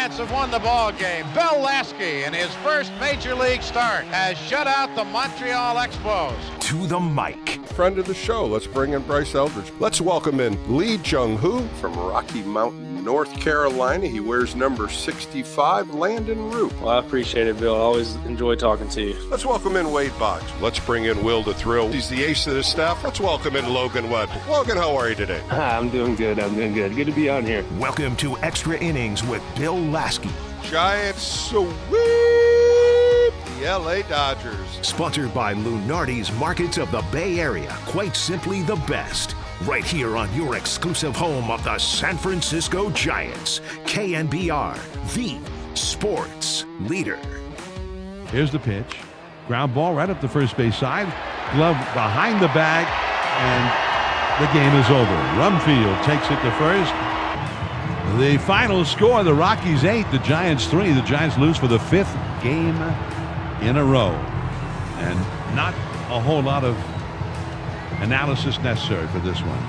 Giants have won the ball game. Bill Laskey, in his first major league start, has shut out the Montreal Expos. To the mic. Friend of the show, let's bring in Bryce Eldridge. Let's welcome in Lee Jung-hoo from Rocky Mountain, North Carolina. He wears number 65, Landon Root. Well, I appreciate it, Bill. I always enjoy talking to you. Let's welcome in Wade Boggs. Let's bring in Will the Thrill. He's the ace of the staff. Let's welcome in Logan Webb. Logan, how are you today? Hi, I'm doing good. Good to be on here. Welcome to Extra Innings with Bill Laskey. Giants sweep the LA Dodgers. Sponsored by Lunardi's Markets of the Bay Area. Quite simply the best. Right here on your exclusive home of the San Francisco Giants. KNBR, the sports leader. Here's the pitch. Ground ball right up the first base side. Glove behind the bag, and the game is over. Rumfield takes it to first. The final score, the Rockies 8, the Giants 3. The Giants lose for the 5th game in a row. And not a whole lot of analysis necessary for this one.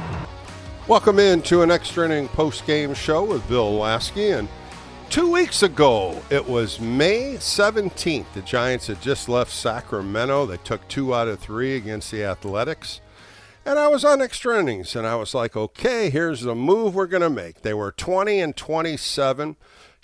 Welcome in to an extra inning post-game show with Bill Laskey. And 2 weeks ago, it was May 17th. The Giants had just left Sacramento. They took 2 out of 3 against the Athletics. And I was on extra innings, and I was like, okay, here's the move we're going to make. They were 20-27.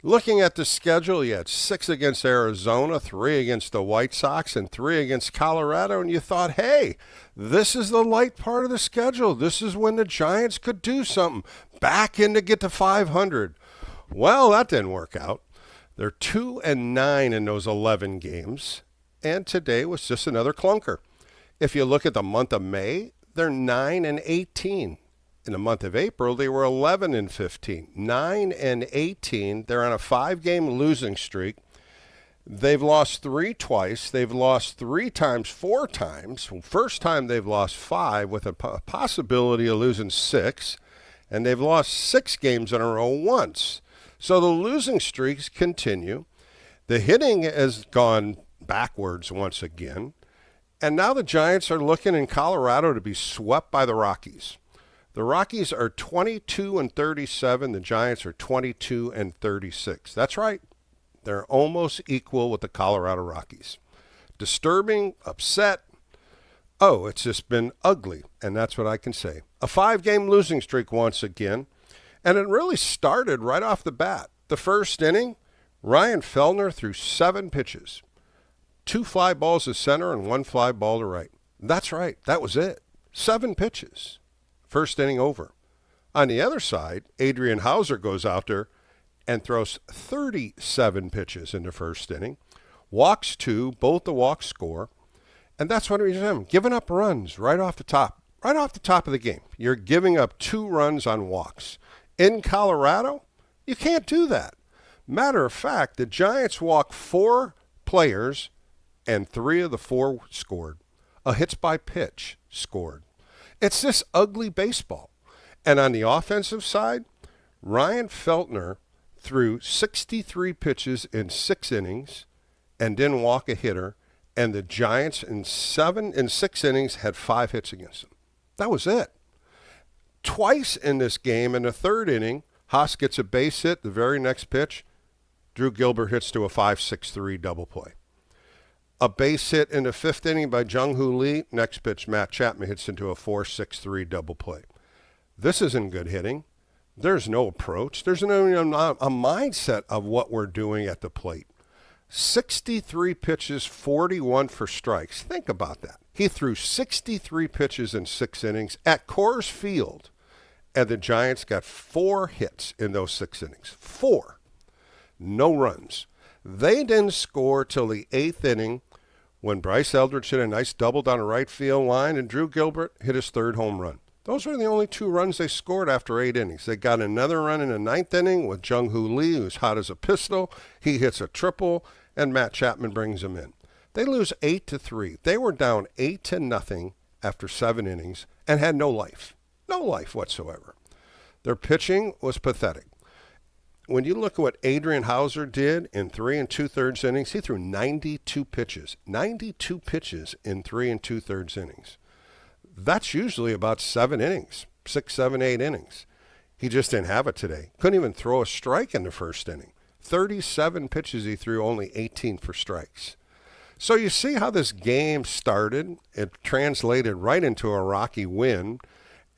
Looking at the schedule, you had 6 against Arizona, 3 against the White Sox, and 3 against Colorado. And you thought, hey, this is the light part of the schedule. This is when the Giants could do something. Back in to get to 500. Well, that didn't work out. They're 2-9 in those 11 games. And today was just another clunker. If you look at the month of May, they're 9-18. In the month of April, they were 11-15. 9-18. They're on a 5-game losing streak. They've lost 3 twice. They've lost 3 times, 4 times. First time they've lost 5 with a possibility of losing 6. And they've lost 6 games in a row once. So the losing streaks continue. The hitting has gone backwards once again. And now the Giants are looking in Colorado to be swept by the Rockies. The Rockies are 22-37. The Giants are 22-36. That's right. They're almost equal with the Colorado Rockies. Disturbing, upset. Oh, it's just been ugly, and that's what I can say. A 5-game losing streak once again, and it really started right off the bat. The first inning, Ryan Feltner threw 7 pitches. 2 fly balls to center and 1 fly ball to right. That's right. That was it. 7 pitches. First inning over. On the other side, Adrian Hauser goes out there and throws 37 pitches in the first inning. Walks 2, both the walks score. And that's what he's doing. Giving up runs right off the top. Right off the top of the game. You're giving up 2 runs on walks. In Colorado, you can't do that. Matter of fact, the Giants walked 4 players and 3 of the 4 scored. A hits by pitch scored. It's this ugly baseball. And on the offensive side, Ryan Feltner threw 63 pitches in 6 innings and didn't walk a hitter. And the Giants in 6 innings had 5 hits against them. That was it. Twice in this game, in the 3rd inning, Haas gets a base hit. The very next pitch, Drew Gilbert hits to a 5-6-3 double play. A base hit in the 5th inning by Jung-Hoo Lee. Next pitch, Matt Chapman hits into a 4-6-3 double play. This isn't good hitting. There's no approach. There's no a mindset of what we're doing at the plate. 63 pitches, 41 for strikes. Think about that. He threw 63 pitches in 6 innings at Coors Field, and the Giants got 4 hits in those 6 innings. 4. No runs. They didn't score till the 8th inning when Bryce Eldridge hit a nice double down the right field line and Drew Gilbert hit his 3rd home run. Those were the only 2 runs they scored after 8 innings. They got another run in the 9th inning with Jung-Hoo Lee, who's hot as a pistol. He hits a triple, and Matt Chapman brings him in. They lose 8-3. They were down 8-0 after 7 innings and had no life. No life whatsoever. Their pitching was pathetic. When you look at what Adrian Hauser did in 3 2/3 innings, he threw 92 pitches. 92 pitches in 3 2/3 innings. That's usually about 7 innings, 6, 7, 8 innings. He just didn't have it today. Couldn't even throw a strike in the first inning. 37 pitches he threw, only 18 for strikes. So you see how this game started. It translated right into a Rocky win.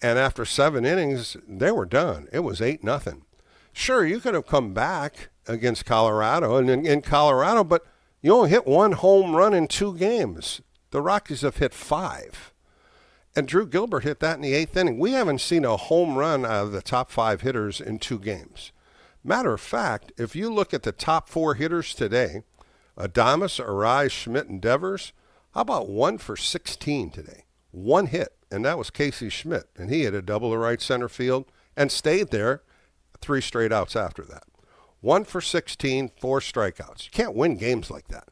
And after 7 innings, they were done. It was 8-0. Sure, you could have come back against Colorado and in Colorado, but you only hit 1 home run in 2 games. The Rockies have hit 5. And Drew Gilbert hit that in the 8th inning. We haven't seen a home run out of the top 5 hitters in 2 games. Matter of fact, if you look at the top 4 hitters today, Adames, Arise, Schmidt, and Devers, how about 1 for 16 today? 1 hit, and that was Casey Schmidt, and he hit a double to right center field and stayed there 3 straight outs after that. 1 for 16, 4 strikeouts. You can't win games like that.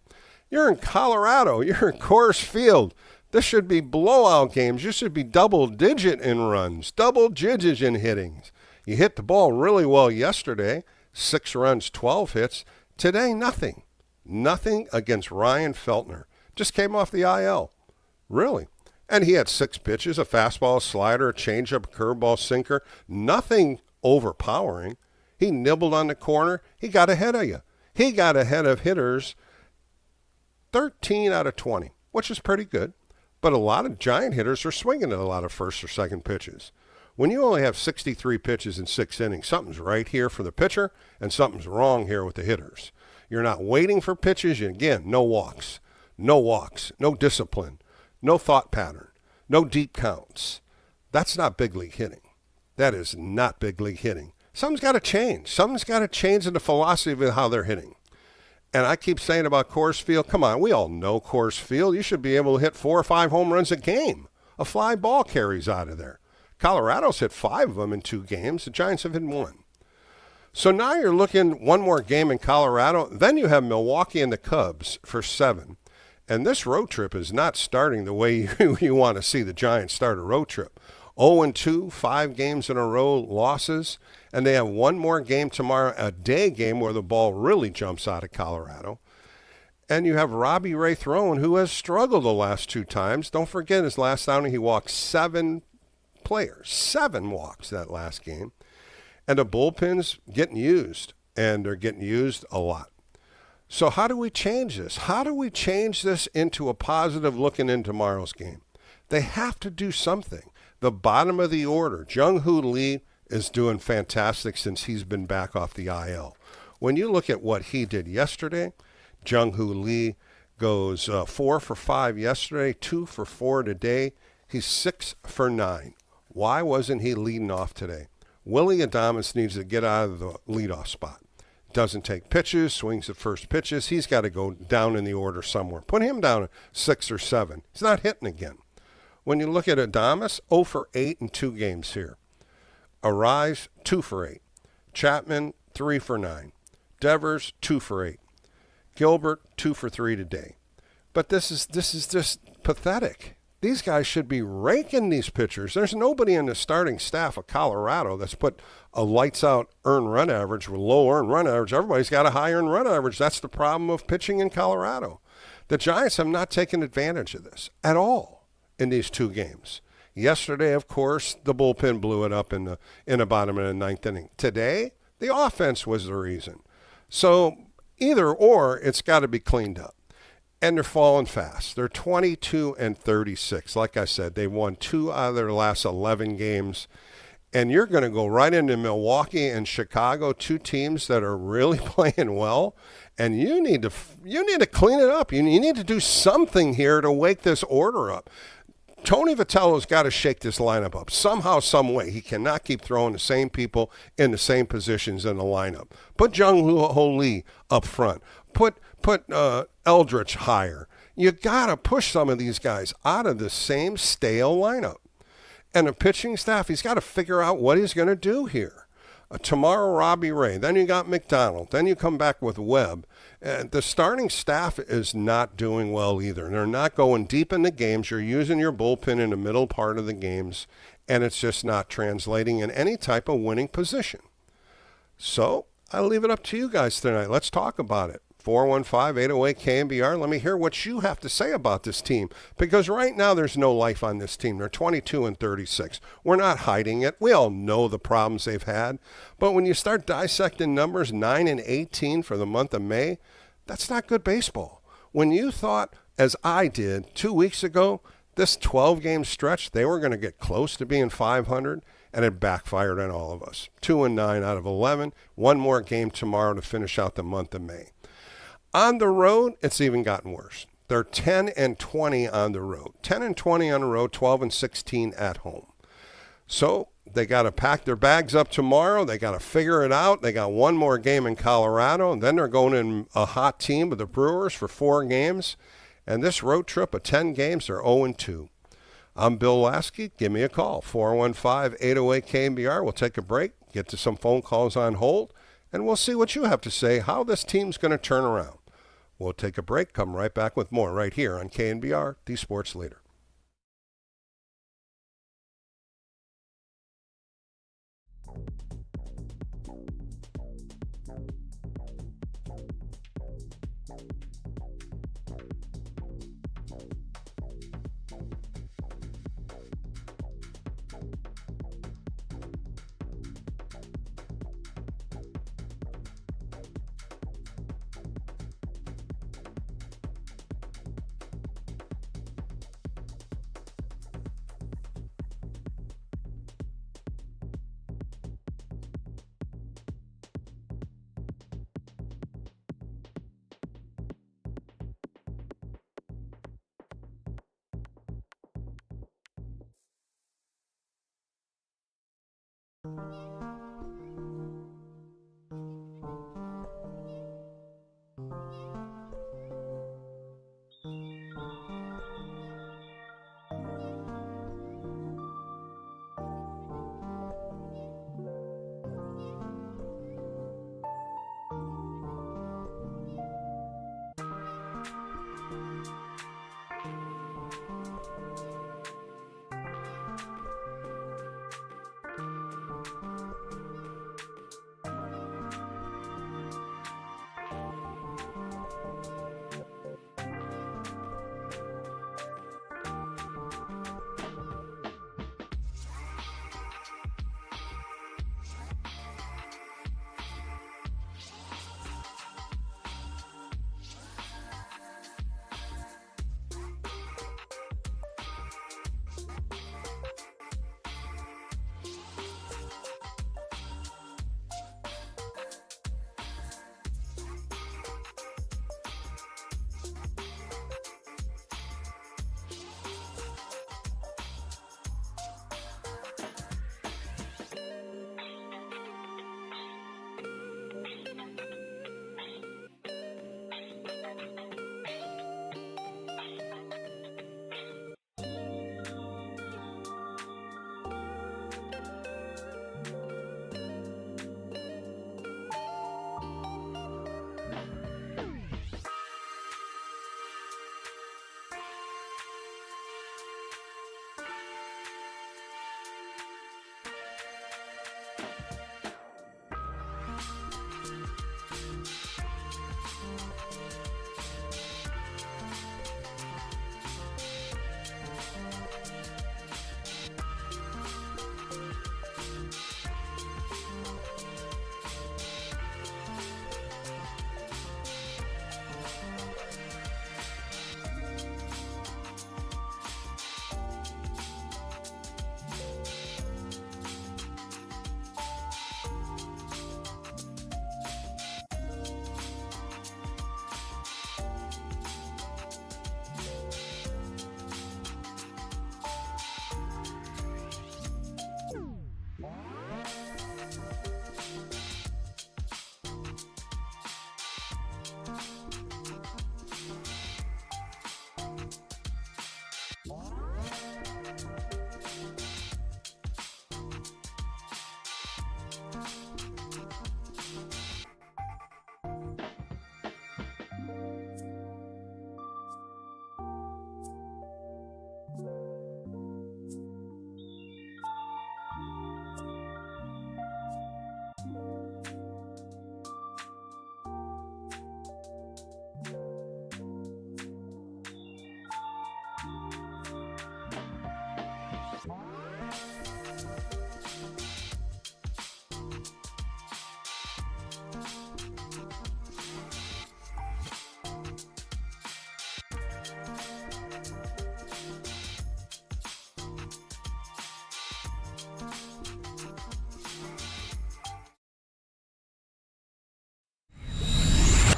You're in Colorado. You're in Coors Field. This should be blowout games. You should be double-digit in runs, double-digit in hittings. You hit the ball really well yesterday, 6 runs, 12 hits. Today, nothing. Nothing against Ryan Feltner. Just came off the IL. Really. And he had 6 pitches, a fastball, a slider, a changeup, a curveball, sinker. Nothing overpowering. He nibbled on the corner. He got ahead of you. He got ahead of hitters 13 out of 20, which is pretty good. But a lot of Giant hitters are swinging at a lot of first or second pitches. When you only have 63 pitches in 6 innings, something's right here for the pitcher and something's wrong here with the hitters. You're not waiting for pitches. Again, no walks, no discipline, no thought pattern, no deep counts. That's not big league hitting. That is not big league hitting. Something's got to change. Something's got to change in the philosophy of how they're hitting. And I keep saying about Coors Field, come on, we all know Coors Field. You should be able to hit 4 or 5 home runs a game. A fly ball carries out of there. Colorado's hit 5 of them in 2 games. The Giants have hit 1. So now you're looking 1 more game in Colorado. Then you have Milwaukee and the Cubs for 7. And this road trip is not starting the way you want to see the Giants start a road trip. 0-2, 5 games in a row, losses. And they have 1 more game tomorrow, a day game where the ball really jumps out of Colorado. And you have Robbie Ray Throne, who has struggled the last 2 times. Don't forget his last outing, he walked 7 players. 7 walks that last game. And the bullpen's getting used, and they're getting used a lot. So how do we change this? How do we change this into a positive looking in tomorrow's game? They have to do something. The bottom of the order, Jung-Hoo Lee is doing fantastic since he's been back off the IL. When you look at what he did yesterday, Jung-Hoo Lee goes 4 for 5 yesterday, 2 for 4 today. He's 6 for 9. Why wasn't he leading off today? Willie Adames needs to get out of the leadoff spot. Doesn't take pitches, swings at first pitches. He's got to go down in the order somewhere. Put him down at 6 or 7. He's not hitting again. When you look at Adames, 0 for 8 in 2 games here. Arise, 2 for 8. Chapman, 3 for 9. Devers, 2 for 8. Gilbert, 2 for 3 today. But this is just pathetic. These guys should be raking these pitchers. There's nobody in the starting staff of Colorado that's put a lights-out earned run average with low earned run average. Everybody's got a high earned run average. That's the problem of pitching in Colorado. The Giants have not taken advantage of this at all in these 2 games. Yesterday, of course, the bullpen blew it up in the bottom of the 9th inning. Today, the offense was the reason. So either or, it's got to be cleaned up. And they're falling fast. They're 22-36. Like I said, they've won 2 out of their last 11 games. And you're going to go right into Milwaukee and Chicago, 2 teams that are really playing well. And you need to clean it up. You need to do something here to wake this order up. Tony Vitello's got to shake this lineup up somehow, some way. He cannot keep throwing the same people in the same positions in the lineup. Put Jung-Hoo Lee up front. Put Eldritch higher. You got to push some of these guys out of the same stale lineup. And the pitching staff, he's got to figure out what he's going to do here. Tomorrow, Robbie Ray. Then you got McDonald. Then you come back with Webb. The starting staff is not doing well either. They're not going deep in the games. You're using your bullpen in the middle part of the games, and it's just not translating in any type of winning position. So I'll leave it up to you guys tonight. Let's talk about it. 415-808-KNBR. Let me hear what you have to say about this team, because right now there's no life on this team. They're 22-36. We're not hiding it. We all know the problems they've had. But when you start dissecting numbers, 9-18 for the month of May, that's not good baseball. When you thought, as I did 2 weeks ago, this 12-game stretch, they were going to get close to being 500, and it backfired on all of us. 2-9 out of 11. One more game tomorrow to finish out the month of May. On the road, it's even gotten worse. They're 10-20 on the road. 10-20 on the road, 12-16 at home. So they got to pack their bags up tomorrow. They got to figure it out. They got one more game in Colorado, and then they're going in a hot team with the Brewers for 4 games. And this road trip of 10 games, they're 0-2. I'm Bill Laskey. Give me a call, 415-808-KNBR. We'll take a break, get to some phone calls on hold, and we'll see what you have to say, how this team's going to turn around. We'll take a break, come right back with more right here on KNBR, the Sports Leader.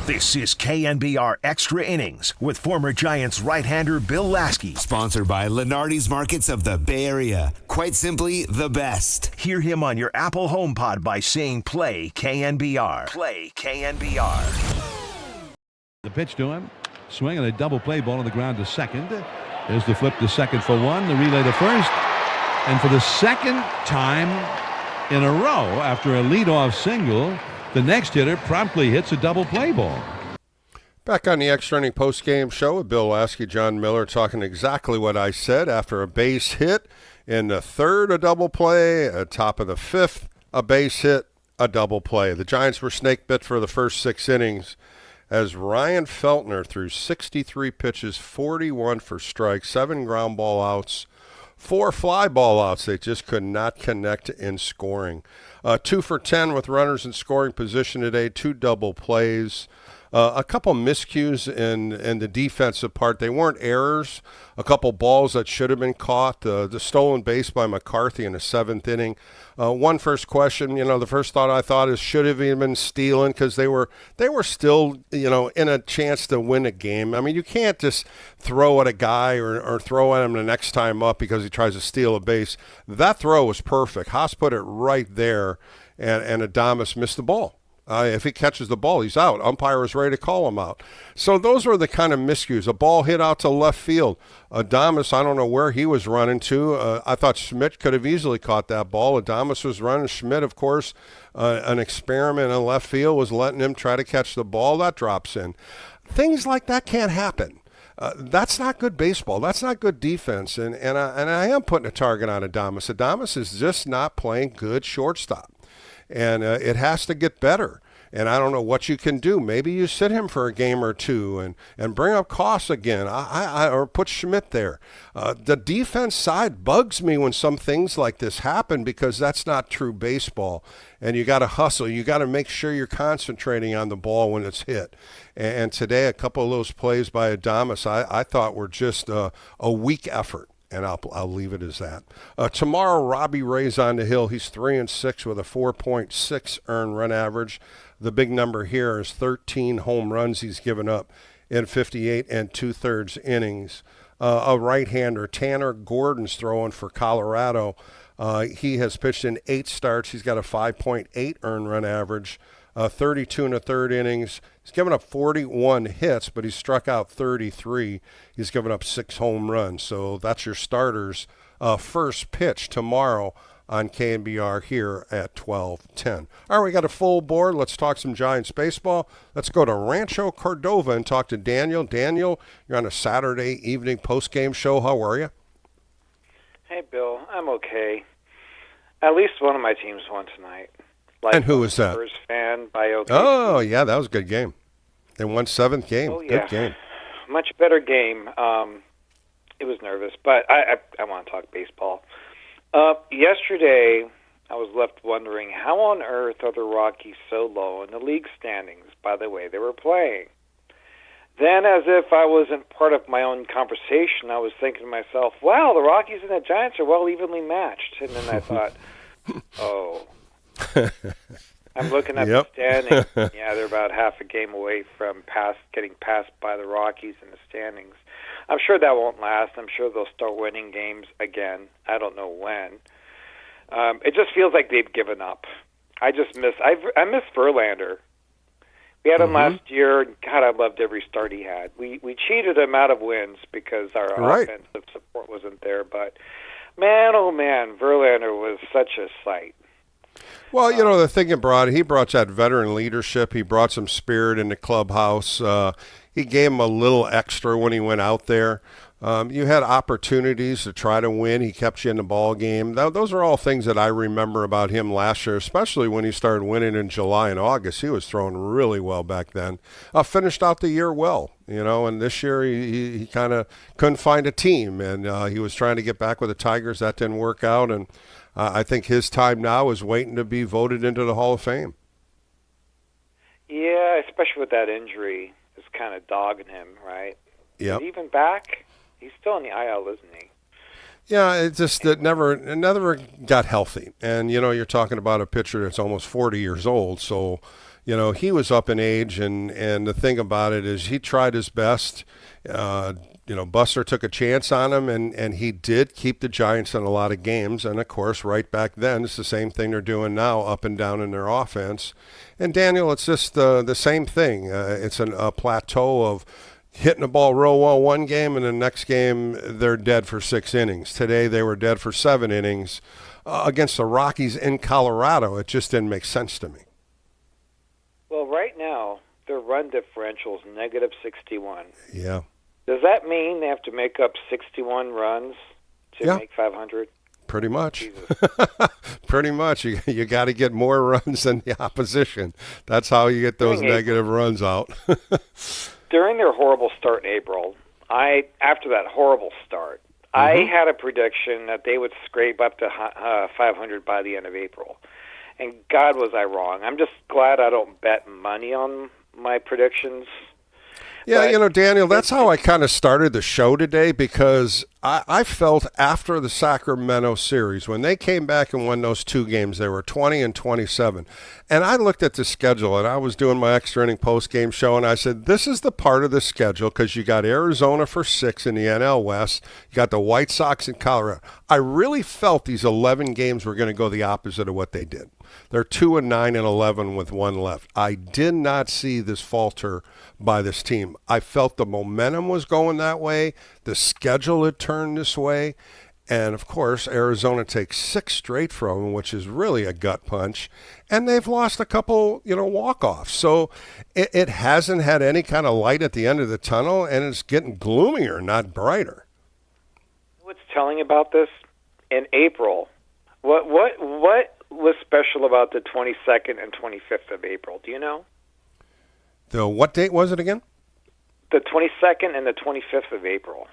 This is KNBR Extra Innings with former Giants right-hander Bill Laskey. Sponsored by Lenardi's Markets of the Bay Area. Quite simply, the best. Hear him on your Apple HomePod by saying play KNBR. Play KNBR. The pitch to him. Swing and a double play ball on the ground to second. There's the flip to second for one. The relay to first. And for the second time in a row after a leadoff single, the next hitter promptly hits a double play ball. Back on the Extra Inning post-game show with Bill Laskey, John Miller, talking exactly what I said. After a base hit in the third, a double play. At top of the fifth, a base hit, a double play. The Giants were snake bit for the first 6 innings as Ryan Feltner threw 63 pitches, 41 for strikes, 7 ground ball outs, 4 fly ball outs. They just could not connect in scoring. 2 for 10 with runners in scoring position today, 2 double plays. A couple miscues in the defensive part. They weren't errors. A couple balls that should have been caught. The stolen base by McCarthy in the 7th inning. One first question, the first thought I thought is should have even been stealing because they were still, in a chance to win a game. I mean, you can't just throw at a guy or throw at him the next time up because he tries to steal a base. That throw was perfect. Haas put it right there, and Adames missed the ball. If he catches the ball, he's out. Umpire was ready to call him out. So those were the kind of miscues. A ball hit out to left field. Adames, I don't know where he was running to. I thought Schmidt could have easily caught that ball. Adames was running. Schmidt, of course, an experiment in left field, was letting him try to catch the ball. That drops in. Things like that can't happen. That's not good baseball. That's not good defense. And I am putting a target on Adames. Adames is just not playing good shortstop. And it has to get better. And I don't know what you can do. Maybe you sit him for a game or two and bring up Koss again or put Schmidt there. The defense side bugs me when some things like this happen because that's not true baseball. And you got to hustle. You got to make sure you're concentrating on the ball when it's hit. And today, a couple of those plays by Adames I thought were just a weak effort. And I'll leave it as that. Tomorrow, Robbie Ray's on the hill. He's 3-6 with a 4.6 earned run average. The big number here is 13 home runs he's given up in 58 2/3 innings. A right-hander, Tanner Gordon's throwing for Colorado. He has pitched in 8 starts. He's got a 5.8 earned run average. 32 1/3 innings. He's given up 41 hits, but he's struck out 33. He's given up 6 home runs. So that's your starters' first pitch tomorrow on KNBR here at 12:10. All right, we got a full board. Let's talk some Giants baseball. Let's go to Rancho Cordova and talk to Daniel. Daniel, you're on a Saturday evening post-game show. How are you? Hey, Bill. I'm okay. At least one of my teams won tonight. And who was that? Spurs fan by OK. Oh, yeah, that was a good game. They won 7th game. Oh, yeah. Good game. Much better game. It was nervous, but I want to talk baseball. Yesterday, I was left wondering, how on earth are the Rockies so low in the league standings by the way they were playing? Then, as if I wasn't part of my own conversation, I was thinking to myself, wow, the Rockies and the Giants are well evenly matched. And then I thought, oh. I'm looking at the standings. Yeah, they're about half a game away from getting passed by the Rockies in the standings. I'm sure that won't last. I'm sure they'll start winning games again. I don't know when. It just feels like they've given up. I miss Verlander. We had him last year. God, I loved every start he had. We cheated him out of wins because our offensive support wasn't there. But man, oh man, Verlander was such a sight. Well, the thing he brought that veteran leadership. He brought some spirit in the clubhouse. He gave him a little extra when he went out there. You had opportunities to try to win. He kept you in the ball game. Those are all things that I remember about him last year, especially when he started winning in July and August. He was throwing really well back then. Finished out the year well, and this year he kind of couldn't find a team, and he was trying to get back with the Tigers. That didn't work out, and I think his time now is waiting to be voted into the Hall of Fame. Yeah, especially with that injury. It's kind of dogging him, right? Yeah. Is he even back? He's still on the IL, isn't he? Yeah, it never got healthy. And, you're talking about a pitcher that's almost 40 years old. So, he was up in age, and the thing about it is he tried his best. Buster took a chance on him, and he did keep the Giants in a lot of games. And, of course, right back then, it's the same thing they're doing now, up and down in their offense. And, Daniel, it's just the same thing. It's a plateau of hitting the ball real well one game, and the next game they're dead for 6 innings. Today they were dead for 7 innings against the Rockies in Colorado. It just didn't make sense to me. Well, right now, their run differential is negative 61. Yeah. Does that mean they have to make up 61 runs to make 500? Pretty much. Pretty much. You got to get more runs than the opposition. That's how you get those negative runs out. During their horrible start in April, after that horrible start, I had a prediction that they would scrape up to 500 by the end of April. And God, was I wrong. I'm just glad I don't bet money on my predictions. Yeah, Daniel, that's how I kind of started the show today, because I felt after the Sacramento series, when they came back and won those 2 games, they were 20 and 27. And I looked at the schedule, and I was doing my extra inning post-game show, and I said, this is the part of the schedule, because you got Arizona for 6 in the NL West. You got the White Sox in Colorado. I really felt these 11 games were going to go the opposite of what they did. They're 2 and 9 and 11 with 1 left. I did not see this falter by this team. I felt the momentum was going that way. The schedule had turned this way. And, of course, Arizona takes 6 straight from them, which is really a gut punch. And they've lost a couple, walk-offs. So it hasn't had any kind of light at the end of the tunnel, and it's getting gloomier, not brighter. What's telling about this? In April, what was special about the 22nd and 25th of April? Do you know? The what date was it again? The 22nd and the 25th of April.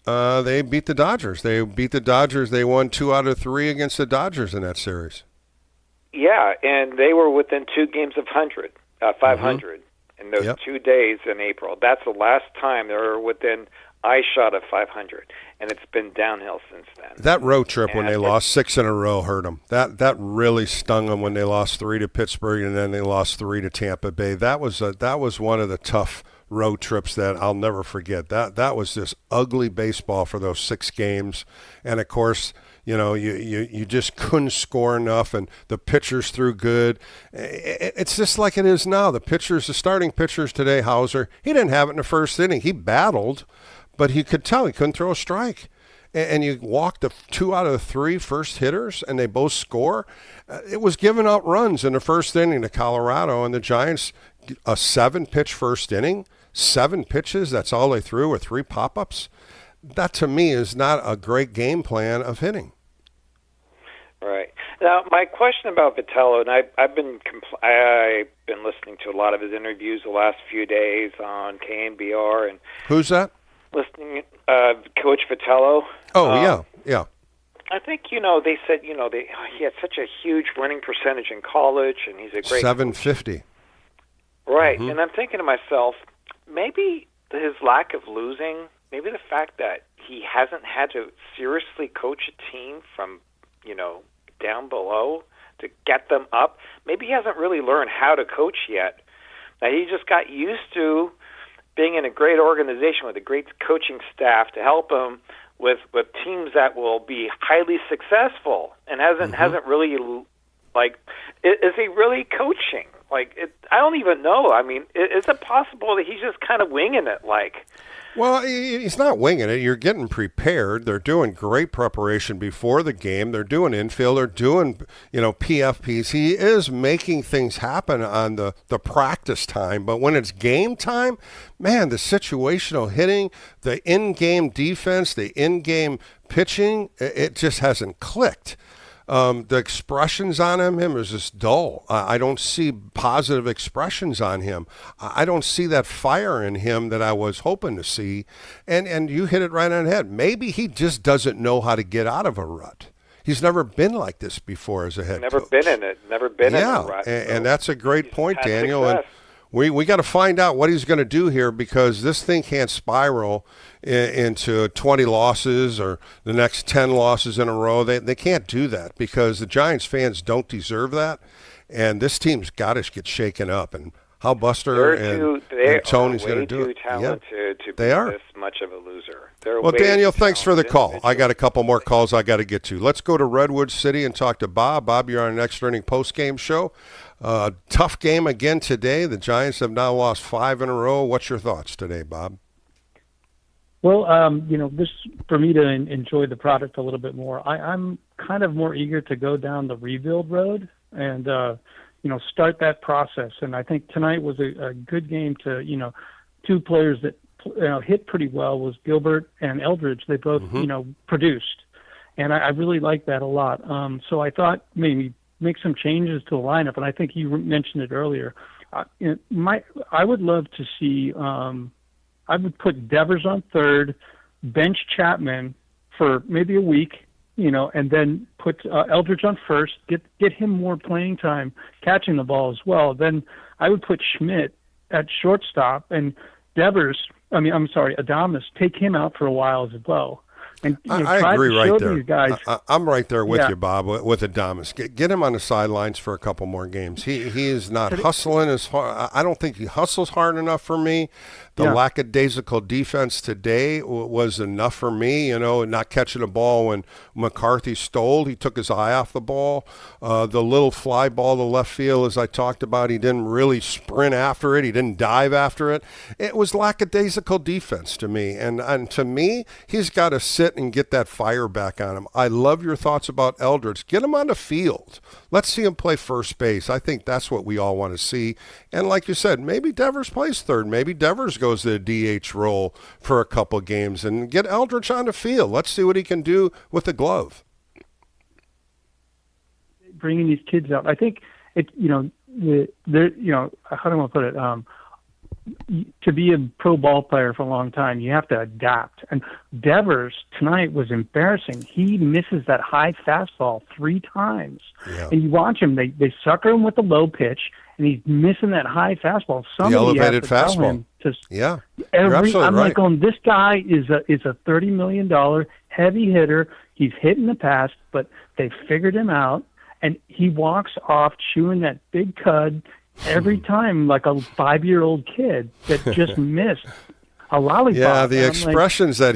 They beat the Dodgers. They won 2 out of 3 against the Dodgers in that series. Yeah, and they were within 2 games of 500 in those 2 days in April. That's the last time they were within eyeshot of 500, and it's been downhill since then. That road trip when they lost 6 in a row hurt them. That really stung them when they lost 3 to Pittsburgh and then they lost 3 to Tampa Bay. That was one of the tough road trips that I'll never forget. That was just ugly baseball for those 6 games, and of course, you just couldn't score enough, and the pitchers threw good. It's just like it is now. The starting pitchers today, Hauser, he didn't have it in the first inning. He battled, but he could tell he couldn't throw a strike. And you walk the 2 out of the 3 first hitters, and they both score. It was giving up runs in the first inning to Colorado, and the Giants, a 7-pitch first inning, 7 pitches, that's all they threw, or 3 pop-ups. That, to me, is not a great game plan of hitting. Right. Now, my question about Vitello, and I've been listening to a lot of his interviews the last few days on KNBR. And who's that? Listening, Coach Vitello. Oh, yeah. I think, they said, he had such a huge winning percentage in college, and he's a great 750. Coach. Right. And I'm thinking to myself, maybe his lack of losing, maybe the fact that he hasn't had to seriously coach a team from, down below to get them up, maybe he hasn't really learned how to coach yet. Now, he just got used to being in a great organization with a great coaching staff to help him with teams that will be highly successful, and hasn't really, is he really coaching? I don't even know. I mean, is it possible that he's just kind of winging it, Well, he's not winging it. You're getting prepared. They're doing great preparation before the game. They're doing infield. They're doing, PFPs. He is making things happen on the practice time. But when it's game time, man, the situational hitting, the in-game defense, the in-game pitching, it just hasn't clicked. The expressions on him is just dull. I don't see positive expressions on him. I don't see that fire in him that I was hoping to see. And you hit it right on the head. Maybe he just doesn't know how to get out of a rut. He's never been like this before as a head coach. Never been in it. Never been in a rut. And that's a great point, Daniel. And we got to find out what he's going to do here, because this thing can't spiral into 20 losses or the next 10 losses in a row. They can't do that, because the Giants fans don't deserve that. and this team's got to get shaken up. And how Buster and Tony's going to do it. They're too talented to be this much of a loser. Well, Daniel, thanks for the call. I got a couple more calls I got to get to. Let's go to Redwood City and talk to Bob. Bob, you're on an extra inning post-game show. Tough game again today. The Giants have now lost 5 in a row. What's your thoughts today, Bob? Well, this for me to enjoy the product a little bit more, I'm kind of more eager to go down the rebuild road and, start that process. And I think tonight was a good game to, two players that hit pretty well was Gilbert and Eldridge. They both, produced. And I really like that a lot. So I thought maybe make some changes to the lineup. And I think you mentioned it earlier. I would love to see I would put Devers on third, bench Chapman for maybe a week, and then put Eldridge on first, get him more playing time, catching the ball as well. Then I would put Schmidt at shortstop and Adames, take him out for a while as well. And I agree right there. Guys, I'm right there with you, Bob, with Adames. Get him on the sidelines for a couple more games. He is not hustling as far. I don't think he hustles hard enough for me. The lackadaisical defense today was enough for me, not catching the ball when McCarthy stole. He took his eye off the ball. The little fly ball to left field, as I talked about, he didn't really sprint after it. He didn't dive after it. It was lackadaisical defense to me. And to me, he's got to sit and get that fire back on him. I love your thoughts about Eldridge. Get him on the field. Let's see him play first base. I think that's what we all want to see. And like you said, maybe Devers plays third. Maybe Devers goes to the DH role for a couple games and get Eldridge on the field. Let's see what he can do with the glove. Bringing these kids out, I think it. How do I want to put it? To be a pro ball player for a long time, you have to adapt. And Devers tonight was embarrassing. He misses that high fastball 3 times. Yeah. And you watch him, they sucker him with the low pitch, and he's missing that high fastball. Somebody the elevated has to tell fastball. Him to, yeah. I'm right. like going, this guy is a $30 million heavy hitter. He's hit in the past, but they figured him out, and he walks off chewing that big cud every time like a 5-year-old kid that just missed a lollipop. Yeah, the expressions that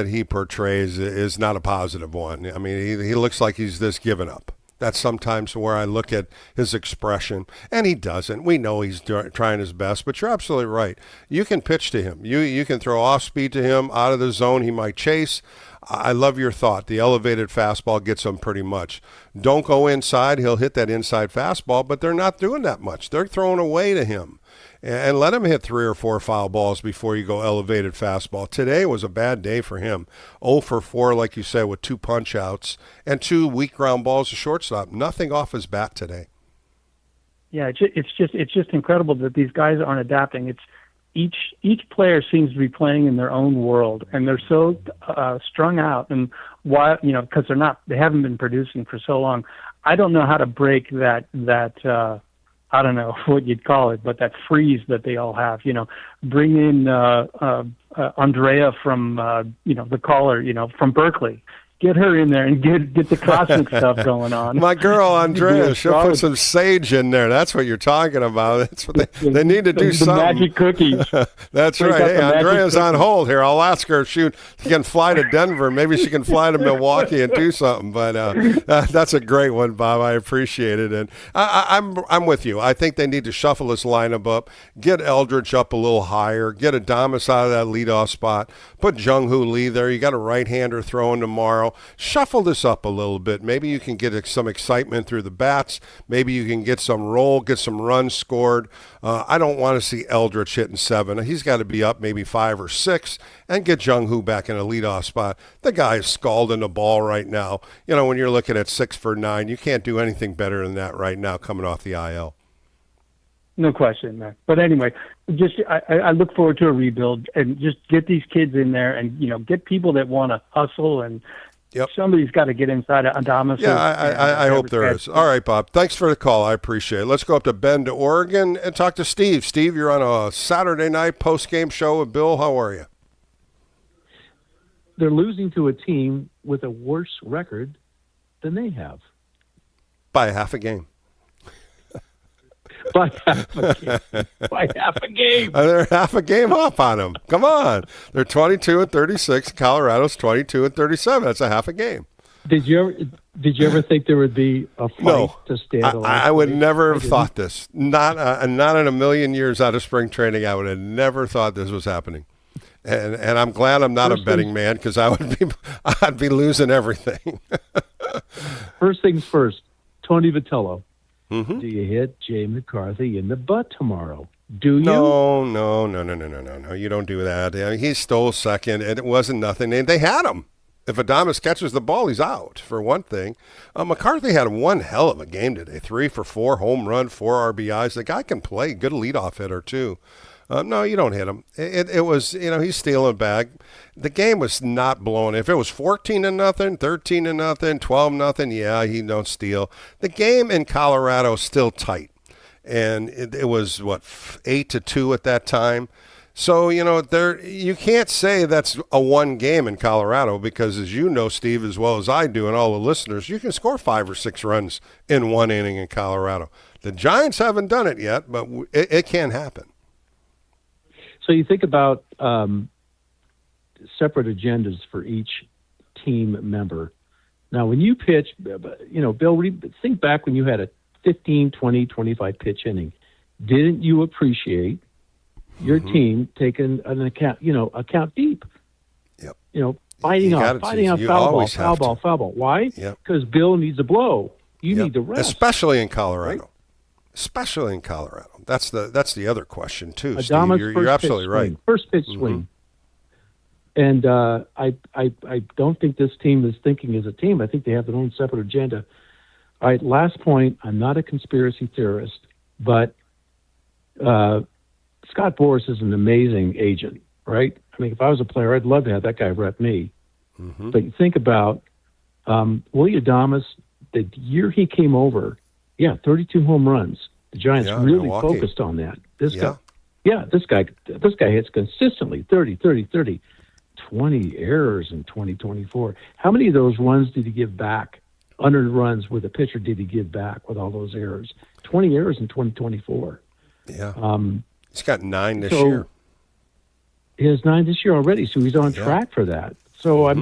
he portrays is not a positive one. I mean, he looks like he's this given up. That's sometimes where I look at his expression, and he doesn't. We know he's trying his best, but you're absolutely right. You can pitch to him. You can throw off speed to him, out of the zone he might chase. I love your thought. The elevated fastball gets him pretty much. Don't go inside. He'll hit that inside fastball, but they're not doing that much. They're throwing away to him. And let him hit 3 or 4 foul balls before you go elevated fastball. Today was a bad day for him. 0 for 4, like you said, with 2 punch-outs and 2 weak ground balls to shortstop. Nothing off his bat today. Yeah, it's just incredible that these guys aren't adapting. It's each player seems to be playing in their own world, and they're so strung out. And why? Because they haven't been producing for so long. I don't know how to break that. I don't know what you'd call it, but that freeze that they all have. Bring in Andrea from the caller, from Berkeley. Get her in there and get the cosmic stuff going on. My girl Andrea, she'll put some sage in there. That's what you're talking about. That's what they need to do. Something. Magic cookies. That's right. Hey, Andrea's on hold here. I'll ask her if she can fly to Denver. Maybe she can fly to Milwaukee and do something. But that's a great one, Bob. I appreciate it. And I'm with you. I think they need to shuffle this lineup up. Get Eldridge up a little higher. Get Adames out of that leadoff spot. Put Jung-Hoo Lee there. You got a right-hander throwing tomorrow. Shuffle this up a little bit. Maybe you can get some excitement through the bats. Maybe you can get some roll, get some runs scored. I don't want to see Eldridge hitting 7. He's got to be up maybe 5 or 6 and get Jung-Hoo back in a leadoff spot. The guy is scalding the ball right now. When you're looking at 6 for 9, you can't do anything better than that right now coming off the IL. No question, man. But anyway, I look forward to a rebuild and just get these kids in there and, get people that want to hustle and somebody's got to get inside of Adames. Yeah, I hope there is. All right, Bob. Thanks for the call. I appreciate it. Let's go up to Bend, Oregon, and talk to Steve. Steve, you're on a Saturday night post-game show with Bill. How are you? They're losing to a team with a worse record than they have. By half a game. by half a game. They're half a game up on them. Come on. They're 22-36. Colorado's 22-37. That's a half a game. Did you ever think there would be a fight to stay at the last I would game? never have thought this. Not in a million years out of spring training, I would have never thought this was happening. And I'm glad I'm not a betting man, because I'd be losing everything. First things first, Tony Vitello. Mm-hmm. Do you hit Jay McCarthy in the butt tomorrow? Do you? No. You don't do that. I mean, he stole second, and it wasn't nothing. They had him. If Adames catches the ball, he's out, for one thing. McCarthy had one hell of a game today. 3 for 4, home run, 4 RBIs. The guy can play. Good leadoff hitter, too. No, you don't hit him. It was, he's stealing back. The game was not blown. If it was 14-0, 13-0, 12-0, yeah, he don't steal. The game in Colorado is still tight. And it was, 8-2 at that time. So, you can't say that's a one game in Colorado, because, as you know, Steve, as well as I do, and all the listeners, you can score 5 or 6 runs in one inning in Colorado. The Giants haven't done it yet, but it can happen. So you think about separate agendas for each team member. Now, when you pitch, Bill, think back when you had a 15, 20, 25 pitch inning. Didn't you appreciate your team taking an account deep? Yep. Fighting off foul ball. Why? Yep. Because Bill needs a blow. You need to rest. Especially in Colorado. Right? Especially in Colorado. That's the other question, too, Steve. Adames' You're absolutely right. First pitch swing. And I don't think this team is thinking as a team. I think they have their own separate agenda. All right, last point. I'm not a conspiracy theorist, but Scott Boras is an amazing agent, right? I mean, if I was a player, I'd love to have that guy rep me. Mm-hmm. But you think about Willie Adames, the year he came over, 32 home runs. The Giants really focused on that. This guy hits consistently 30, 20 errors in 2024. How many of those runs did he give back? Unearned runs with a pitcher did he give back with all those errors? 20 errors in 2024. Yeah. He's got 9 this year. He has 9 this year already, so he's on track for that. So I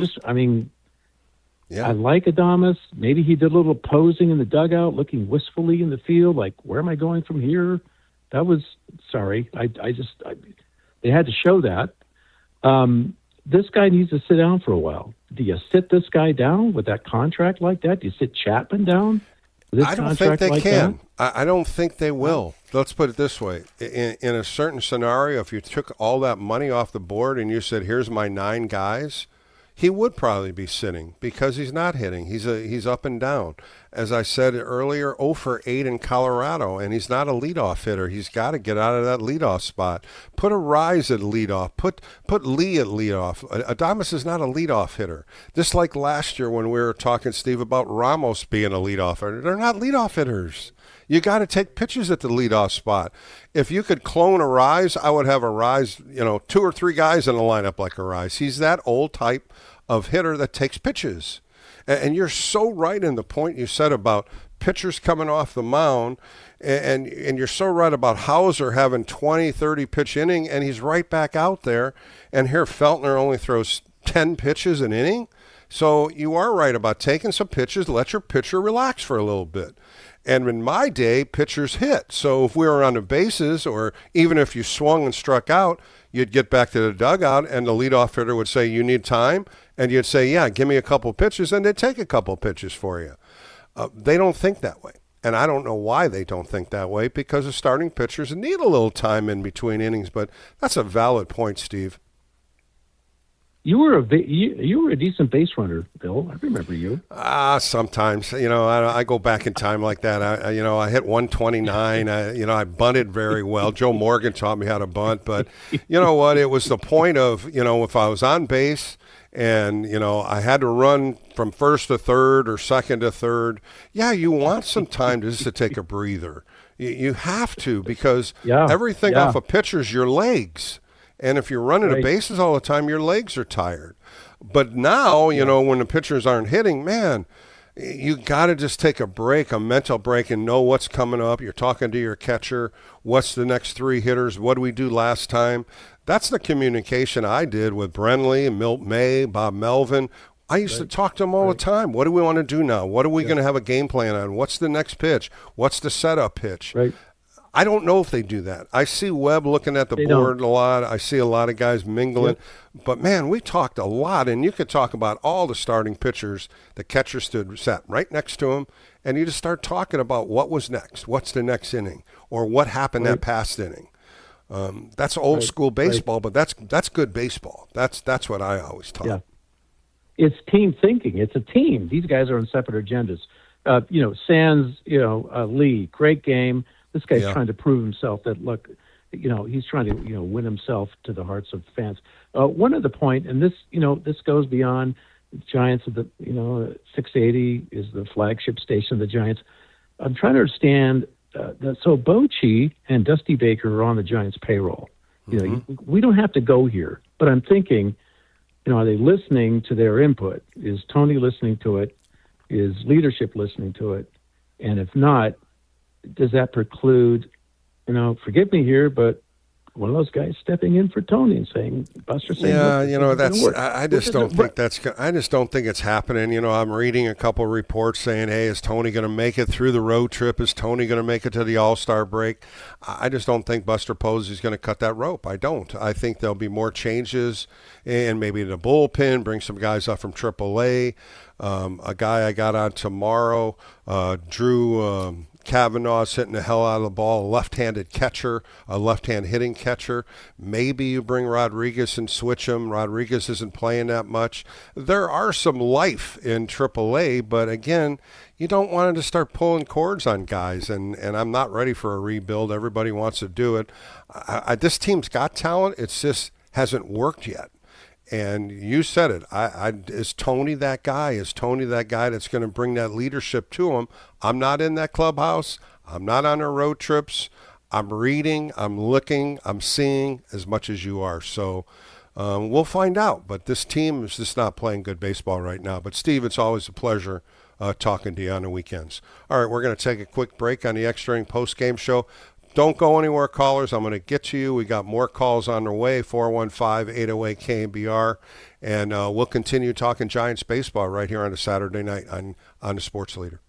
like Adames. Maybe he did a little posing in the dugout, looking wistfully in the field, like, where am I going from here? That was, sorry. They had to show that. This guy needs to sit down for a while. Do you sit this guy down with that contract like that? Do you sit Chapman down? I don't think they can. I don't think they will. Let's put it this way. In a certain scenario, if you took all that money off the board and you said, here's my 9 guys, he would probably be sitting, because he's not hitting. He's up and down. As I said earlier, 0 for 8 in Colorado, and he's not a leadoff hitter. He's got to get out of that leadoff spot. Put a Rise at leadoff. Put Lee at leadoff. Adames is not a leadoff hitter. Just like last year when we were talking, Steve, about Ramos being a leadoff hitter. They're not leadoff hitters. You got to take pitches at the leadoff spot. If you could clone a Rise, I would have a Rise, 2 or 3 guys in a lineup like a Rise. He's that old type of hitter that takes pitches. And you're so right in the point you said about pitchers coming off the mound, and you're so right about Hauser having 20, 30 pitch inning, and he's right back out there. And here Feltner only throws 10 pitches an inning. So you are right about taking some pitches, let your pitcher relax for a little bit. And in my day, pitchers hit. So if we were on the bases, or even if you swung and struck out, you'd get back to the dugout, and the leadoff hitter would say, you need time? And you'd say, yeah, give me a couple pitches, and they'd take a couple pitches for you. They don't think that way. And I don't know why they don't think that way, because the starting pitchers need a little time in between innings. But that's a valid point, Steve. You were a decent base runner, Bill. I remember you. Sometimes, I go back in time like that. I hit 129. I bunted very well. Joe Morgan taught me how to bunt, but you know what? It was the point of, if I was on base and, I had to run from first to third or second to third. Yeah, you want some time just to take a breather. You have to, because everything off a pitcher is your legs. And if you're running the bases all the time, your legs are tired. But now, when the pitchers aren't hitting, man, You got to just take a break, a mental break, and know what's coming up. You're talking to your catcher. What's the next 3 hitters? What did we do last time? That's the communication I did with Brenly, Milt May, Bob Melvin. I used to talk to them all the time. What do we want to do now? What are we going to have a game plan on? What's the next pitch? What's the setup pitch? Right. I don't know if they do that. I see Webb looking at the board a lot. I see a lot of guys mingling. Yep. But, man, we talked a lot, and you could talk about all the starting pitchers. The catcher sat right next to him, and you just start talking about what was next, what's the next inning, or what happened that past inning. That's old school baseball, but that's good baseball. That's what I always taught. Yeah. It's team thinking. It's a team. These guys are on separate agendas. Sands, Lee, great game. This guy's trying to prove himself that, look, he's trying to, win himself to the hearts of fans. One other point, and this goes beyond the Giants of the, 680 is the flagship station of the Giants. I'm trying to understand, so Bochy and Dusty Baker are on the Giants payroll. We don't have to go here, but I'm thinking, are they listening to their input? Is Tony listening to it? Is leadership listening to it? And if not, does that preclude, forgive me here, but one of those guys stepping in for Tony and saying, Buster saying, I just don't think it's happening. I'm reading a couple reports saying, hey, is Tony going to make it through the road trip? Is Tony going to make it to the All-Star break? I just don't think Buster Posey's going to cut that rope. I don't. I think there'll be more changes and maybe the bullpen, bring some guys up from AAA. A guy I got on tomorrow, Drew Kavanaugh's hitting the hell out of the ball, a left-handed catcher, a left-hand hitting catcher. Maybe you bring Rodriguez and switch him. Rodriguez isn't playing that much. There are some life in AAA, but again, you don't want to start pulling cords on guys, and I'm not ready for a rebuild. Everybody wants to do it. This team's got talent. It just hasn't worked yet. And you said it. Is Tony that guy? Is Tony that guy that's going to bring that leadership to him? I'm not in that clubhouse. I'm not on our road trips. I'm reading. I'm looking. I'm seeing as much as you are. So we'll find out. But this team is just not playing good baseball right now. But, Steve, it's always a pleasure talking to you on the weekends. All right, we're going to take a quick break on the Extra Inning post-game show. Don't go anywhere, callers. I'm going to get to you. We got more calls on their way, 415-808-KNBR. And we'll continue talking Giants baseball right here on a Saturday night on the Sports Leader.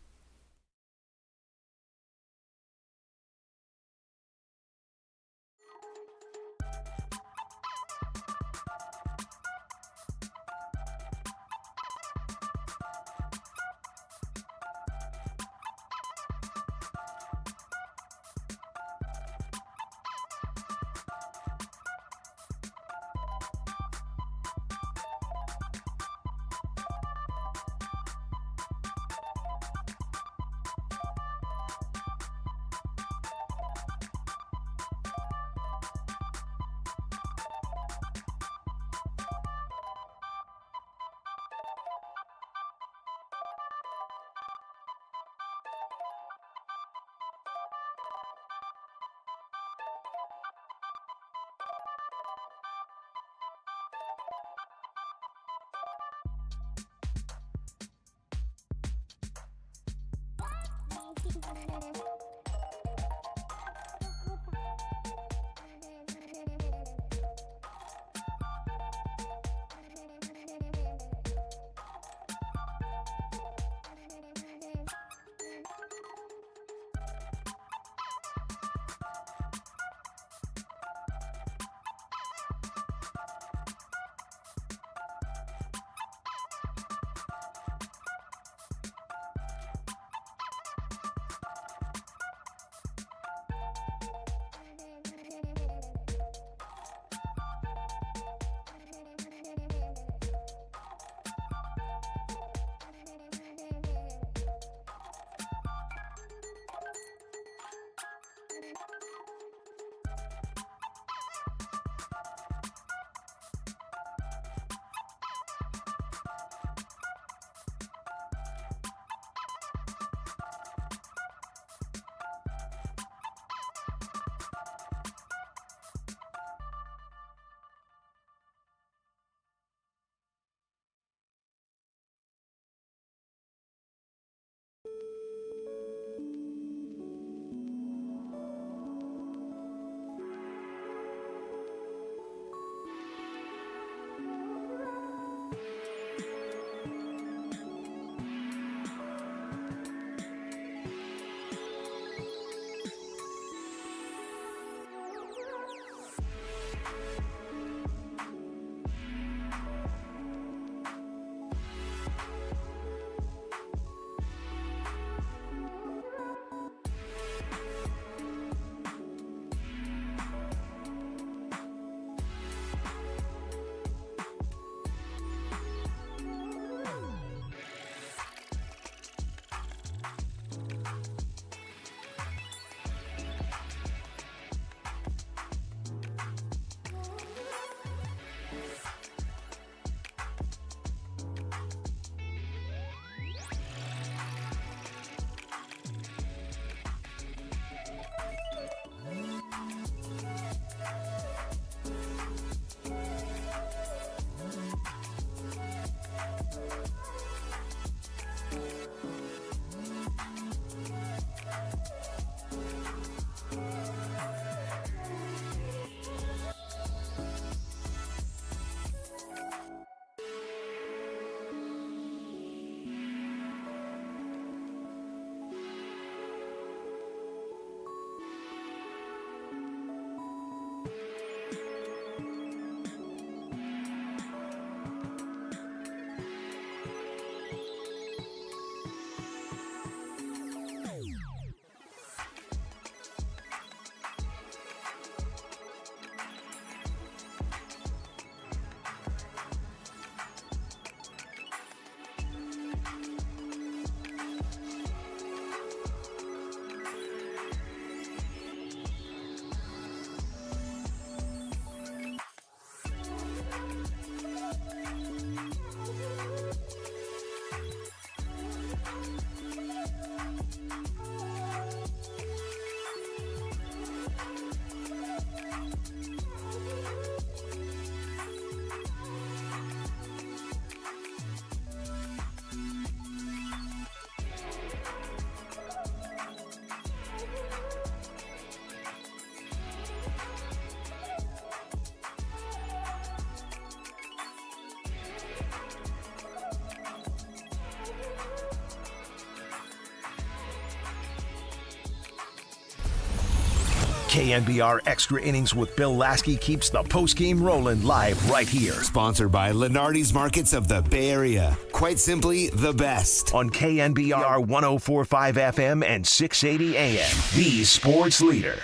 KNBR Extra Innings with Bill Laskey keeps the postgame rolling live right here. Sponsored by Lenardi's Markets of the Bay Area. Quite simply, the best. On KNBR 104.5 FM and 680 AM. The sports leader.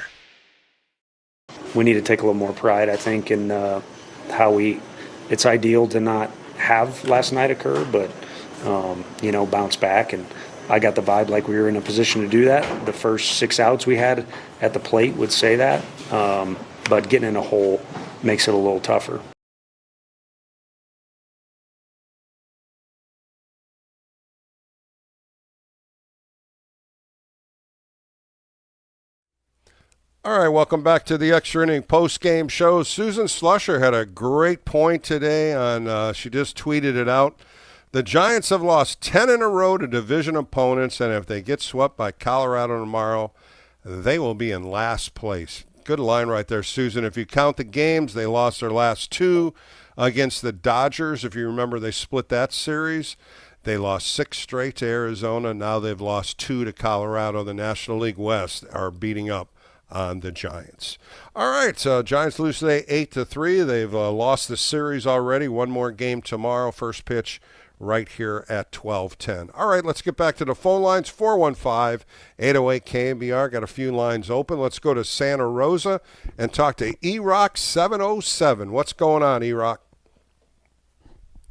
We need to take a little more pride, I think, in it's ideal to not have last night occur, but, bounce back. And I got the vibe like we were in a position to do that. The first 6 outs we had at the plate would say that, but getting in a hole makes it a little tougher. All right, welcome back to the Extra Inning post-game show. Susan Slusher had a great point today on, she just tweeted it out. The Giants have lost 10 in a row to division opponents, and if they get swept by Colorado tomorrow, they will be in last place. Good line right there, Susan. If you count the games, they lost their last 2 against the Dodgers. If you remember, they split that series. They lost 6 straight to Arizona. Now they've lost 2 to Colorado. The National League West are beating up on the Giants. All right, Giants lose today 8-3. They've lost the series already. One more game tomorrow. First pitch right here at 12:10. All right, let's get back to the phone lines. 415-808-KNBR. Got a few lines open. Let's go to Santa Rosa and talk to E-Rock 707. What's going on, E-Rock?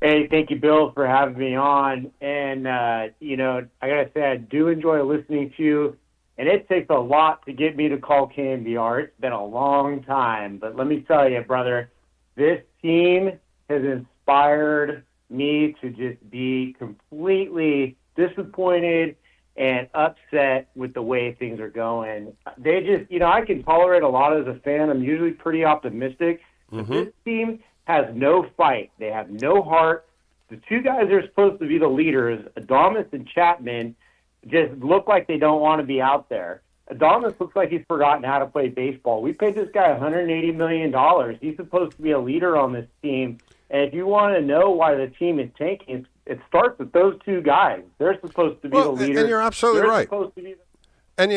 Hey, thank you, Bill, for having me on. And, I got to say, I do enjoy listening to you. And it takes a lot to get me to call KNBR. It's been a long time. But let me tell you, brother, this team has inspired me to just be completely disappointed and upset with the way things are going. They just, I can tolerate a lot as a fan. I'm usually pretty optimistic. But this team has no fight. They have no heart. The 2 guys that are supposed to be the leaders, Adames and Chapman, just look like they don't want to be out there. Adames looks like he's forgotten how to play baseball. We paid this guy $180 million. He's supposed to be a leader on this team. And if you want to know why the team is tanking, it starts with those 2 guys. They're supposed to be the leaders. And you're absolutely They're right. Supposed to be And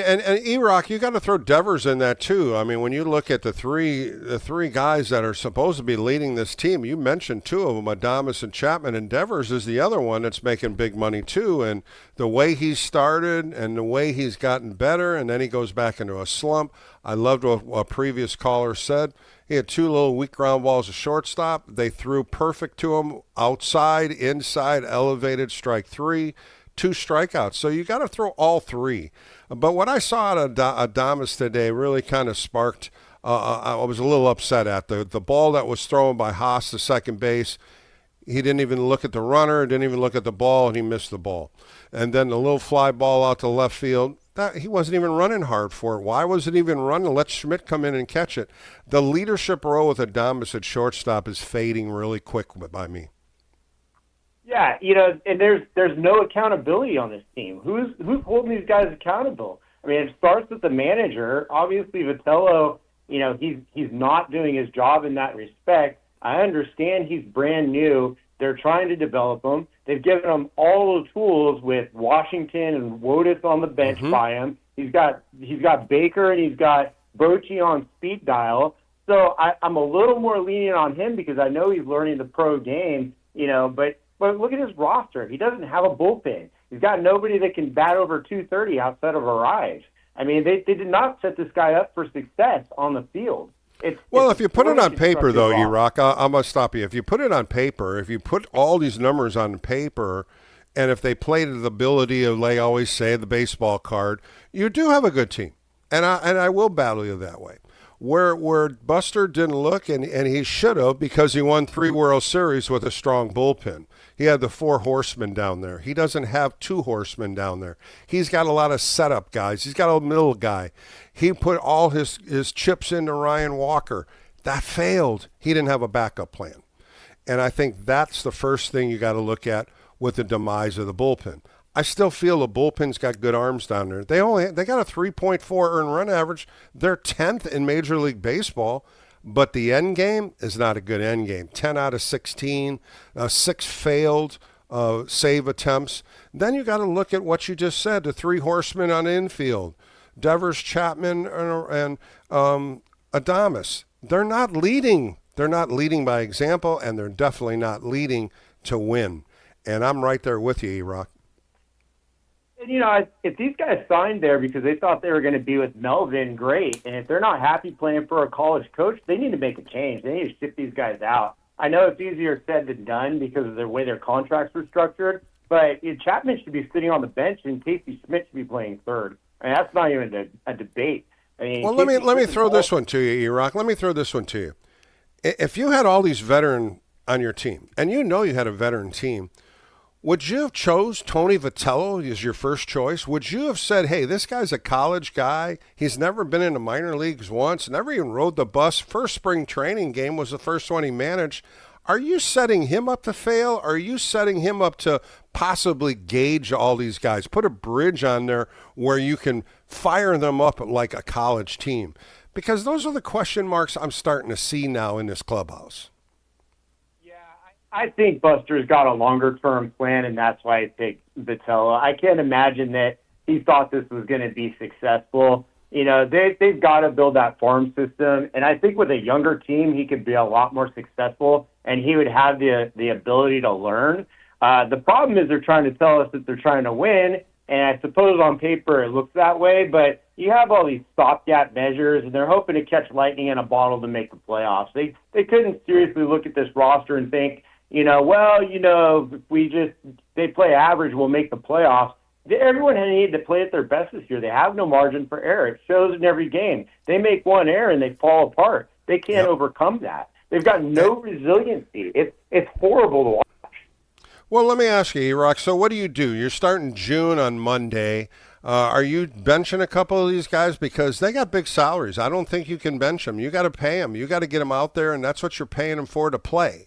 E-Rock, you got to throw Devers in that too. I mean, when you look at the three guys that are supposed to be leading this team, you mentioned 2 of them, Adames and Chapman, and Devers is the other one that's making big money too. And the way he started and the way he's gotten better, and then he goes back into a slump. I loved what a previous caller said. He had 2 little weak ground balls to shortstop. They threw perfect to him, outside, inside, elevated, strike 3. 2 strikeouts. So you got to throw all 3. But what I saw out of Adames today really kind of sparked, I was a little upset at the ball that was thrown by Haas to second base. He didn't even look at the runner, didn't even look at the ball, and he missed the ball. And then the little fly ball out to left field, he wasn't even running hard for it. Why was it even running? Let Schmidt come in and catch it. The leadership role with Adames at shortstop is fading really quick by me. Yeah, and there's no accountability on this team. Who's holding these guys accountable? I mean, it starts with the manager. Obviously, Vitello, he's not doing his job in that respect. I understand he's brand new. They're trying to develop him. They've given him all the tools with Washington and Wotis on the bench by him. He's got Baker and he's got Bochy on speed dial. So I'm a little more lenient on him because I know he's learning the pro game, But look at his roster. He doesn't have a bullpen. He's got nobody that can bat over 230 outside of Arise. I mean, they did not set this guy up for success on the field. If you put it on paper, though, E-Rock, I'm going to stop you. If you put it on paper, if you put all these numbers on paper, and if they played the ability of, they always say, the baseball card, you do have a good team. And I will battle you that way. Where Buster didn't look, and he should have, because he won 3 World Series with a strong bullpen. He had the 4 horsemen down there. He doesn't have 2 horsemen down there. He's got a lot of setup guys. He's got a middle guy. He put all his chips into Ryan Walker. That failed. He didn't have a backup plan. And I think that's the first thing you got to look at with the demise of the bullpen. I still feel the bullpen's got good arms down there. They got a 3.4 earned run average. They're 10th in Major League Baseball, but the end game is not a good end game. 10 out of 16, 6 failed save attempts. Then you got to look at what you just said, the 3 horsemen on infield. Devers, Chapman, and Adames. They're not leading. They're not leading by example, and they're definitely not leading to win. And I'm right there with you, E-Rock. And, if these guys signed there because they thought they were going to be with Melvin, great. And if they're not happy playing for a college coach, they need to make a change. They need to ship these guys out. I know it's easier said than done because of the way their contracts were structured, but Chapman should be sitting on the bench and Casey Smith should be playing third. I mean, that's not even a debate. I mean, well, let me throw this one to you, E-Rock. Let me throw this one to you. If you had all these veterans on your team, and you had a veteran team, would you have chose Tony Vitello as your first choice? Would you have said, hey, this guy's a college guy. He's never been in the minor leagues once, never even rode the bus. First spring training game was the first one he managed. Are you setting him up to fail? Or are you setting him up to possibly gauge all these guys? Put a bridge on there where you can fire them up like a college team. Because those are the question marks I'm starting to see now in this clubhouse. I think Buster's got a longer-term plan, and that's why I picked Vitello. I can't imagine that he thought this was going to be successful. They've got to build that farm system, and I think with a younger team, he could be a lot more successful, and he would have the ability to learn. The problem is they're trying to tell us that they're trying to win, and I suppose on paper it looks that way, but you have all these stopgap measures, and they're hoping to catch lightning in a bottle to make the playoffs. They couldn't seriously look at this roster and think, if they play average, we'll make the playoffs. Everyone needed to play at their best this year. They have no margin for error. It shows in every game. They make one error and they fall apart. They can't overcome that. They've got no resiliency. It's horrible to watch. Well, let me ask you, E-Rock, so what do? You're starting June on Monday. Are you benching a couple of these guys? Because they got big salaries. I don't think you can bench them. You got to pay them. You got to get them out there, and that's what you're paying them for, to play.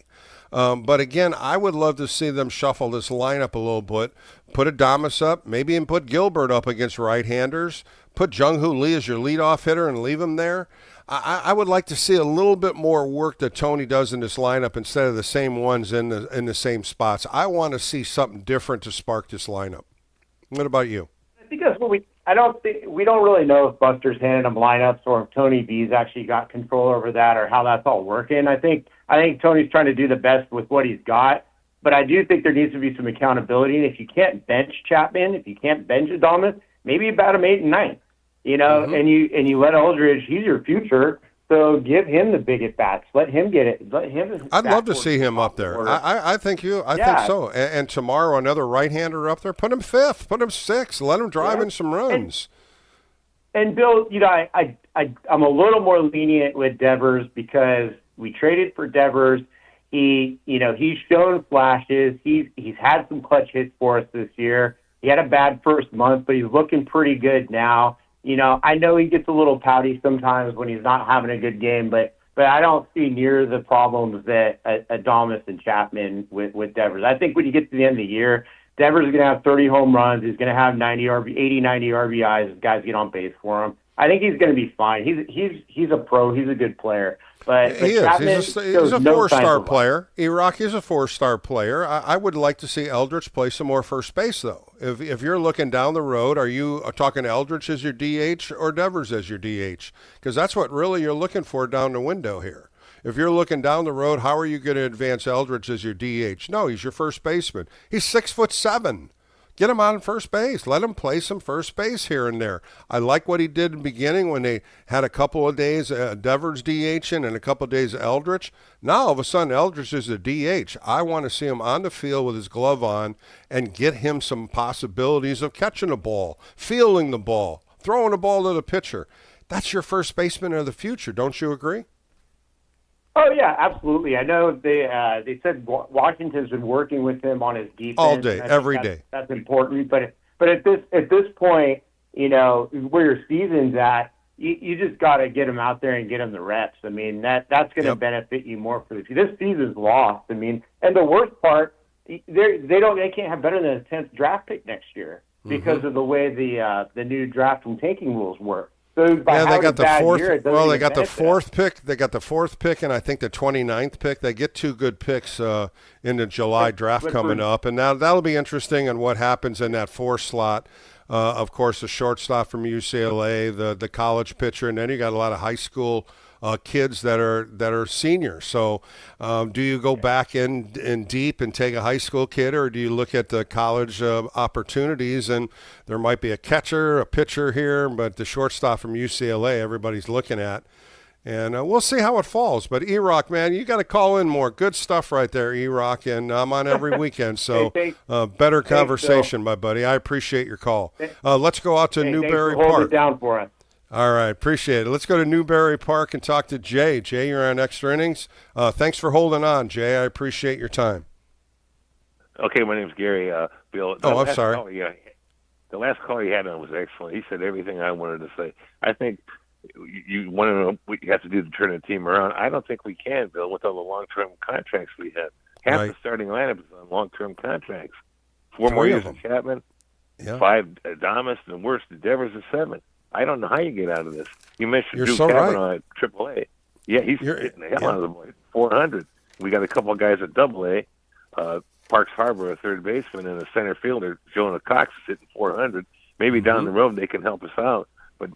But again, I would love to see them shuffle this lineup a little bit. Put Adames up, maybe even put Gilbert up against right-handers. Put Jung-Hoo Lee as your leadoff hitter and leave him there. I would like to see a little bit more work that Tony does in this lineup instead of the same ones in the same spots. I want to see something different to spark this lineup. What about you? I think that's what we don't really know if Buster's handing them lineups or if Tony B's actually got control over that or how that's all working. I think Tony's trying to do the best with what he's got, but I do think there needs to be some accountability. And if you can't bench Chapman, if you can't bench Adames, maybe you bat him 8 and 9, and you let Eldridge, he's your future. So give him the big at bats. Let him get it. I'd love to see him up there. I think so. And tomorrow another right-hander up there. Put him 5th. Put him 6th. Let him drive in some runs. And Bill, I'm a little more lenient with Devers because we traded for Devers. He's shown flashes. He's had some clutch hits for us this year. He had a bad first month, but he's looking pretty good now. I know he gets a little pouty sometimes when he's not having a good game, but I don't see near the problems that Adames and Chapman with Devers. I think when you get to the end of the year, Devers is going to have 30 home runs. He's going to have 80, 90 RBIs as guys get on base for him. I think he's going to be fine. He's a pro. He's a good player. But he is. He's a 4-star player. E-Rock is a 4-star player. I would like to see Eldridge play some more first base, though. If you're looking down the road, are you talking Eldridge as your DH or Devers as your DH? Because that's what really you're looking for down the window here. If you're looking down the road, how are you going to advance Eldridge as your DH? No, he's your first baseman. He's 6'7". Get him on first base. Let him play some first base here and there. I like what he did in the beginning when they had a couple of days Devers DHing and a couple of days Eldridge. Now, all of a sudden, Eldridge is a DH. I want to see him on the field with his glove on and get him some possibilities of catching the ball, fielding the ball, throwing the ball to the pitcher. That's your first baseman of the future. Don't you agree? Oh, yeah, absolutely. I know they said Washington's been working with him on his defense. All day, every day. That's important. But at this point, where your season's at, you just got to get him out there and get him the reps. I mean, that's going to benefit you more for this season's lost. I mean, and the worst part, they can't have better than a 10th draft pick next year because of the way the new draft and tanking rules work. So they got the 4th. Well, they got the 4th pick. They got the 4th pick, and I think the 29th pick. They get 2 good picks in the July draft coming up, and that'll be interesting on what happens in that 4 slot. Of course, the shortstop from UCLA, the college pitcher, and then you got a lot of high school kids that are seniors. So do you go back in deep and take a high school kid, or do you look at the college opportunities, and there might be a catcher, a pitcher here, but the shortstop from UCLA everybody's looking at. And we'll see how it falls. But E-Rock, man, you got to call in more. Good stuff right there, E-Rock. And I'm on every weekend. So better conversation, my buddy. I appreciate your call. Let's go out to Newberry Park. Hold Park. it down for us. All right, appreciate it. Let's go to Newberry Park and talk to Jay. Jay, you're on Extra Innings. Thanks for holding on, Jay. I appreciate your time. Okay, my name's Gary. Bill. I'm sorry. The last call you had on was excellent. He said everything I wanted to say. I think you want to know what you have to do to turn the team around. I don't think we can, Bill, with all the long-term contracts we have. Half the starting lineup is on long-term contracts. 4 more years of Chapman, 5 Adames, and worse, the Devers is 7. I don't know how you get out of this. You mentioned Drew Kavanaugh at AAA. Yeah, he's hitting the hell out of the boy. 400. We got a couple of guys at AA. Parks Harbor, a third baseman, and a center fielder, Jonah Cox, is hitting 400. Maybe down the road they can help us out. But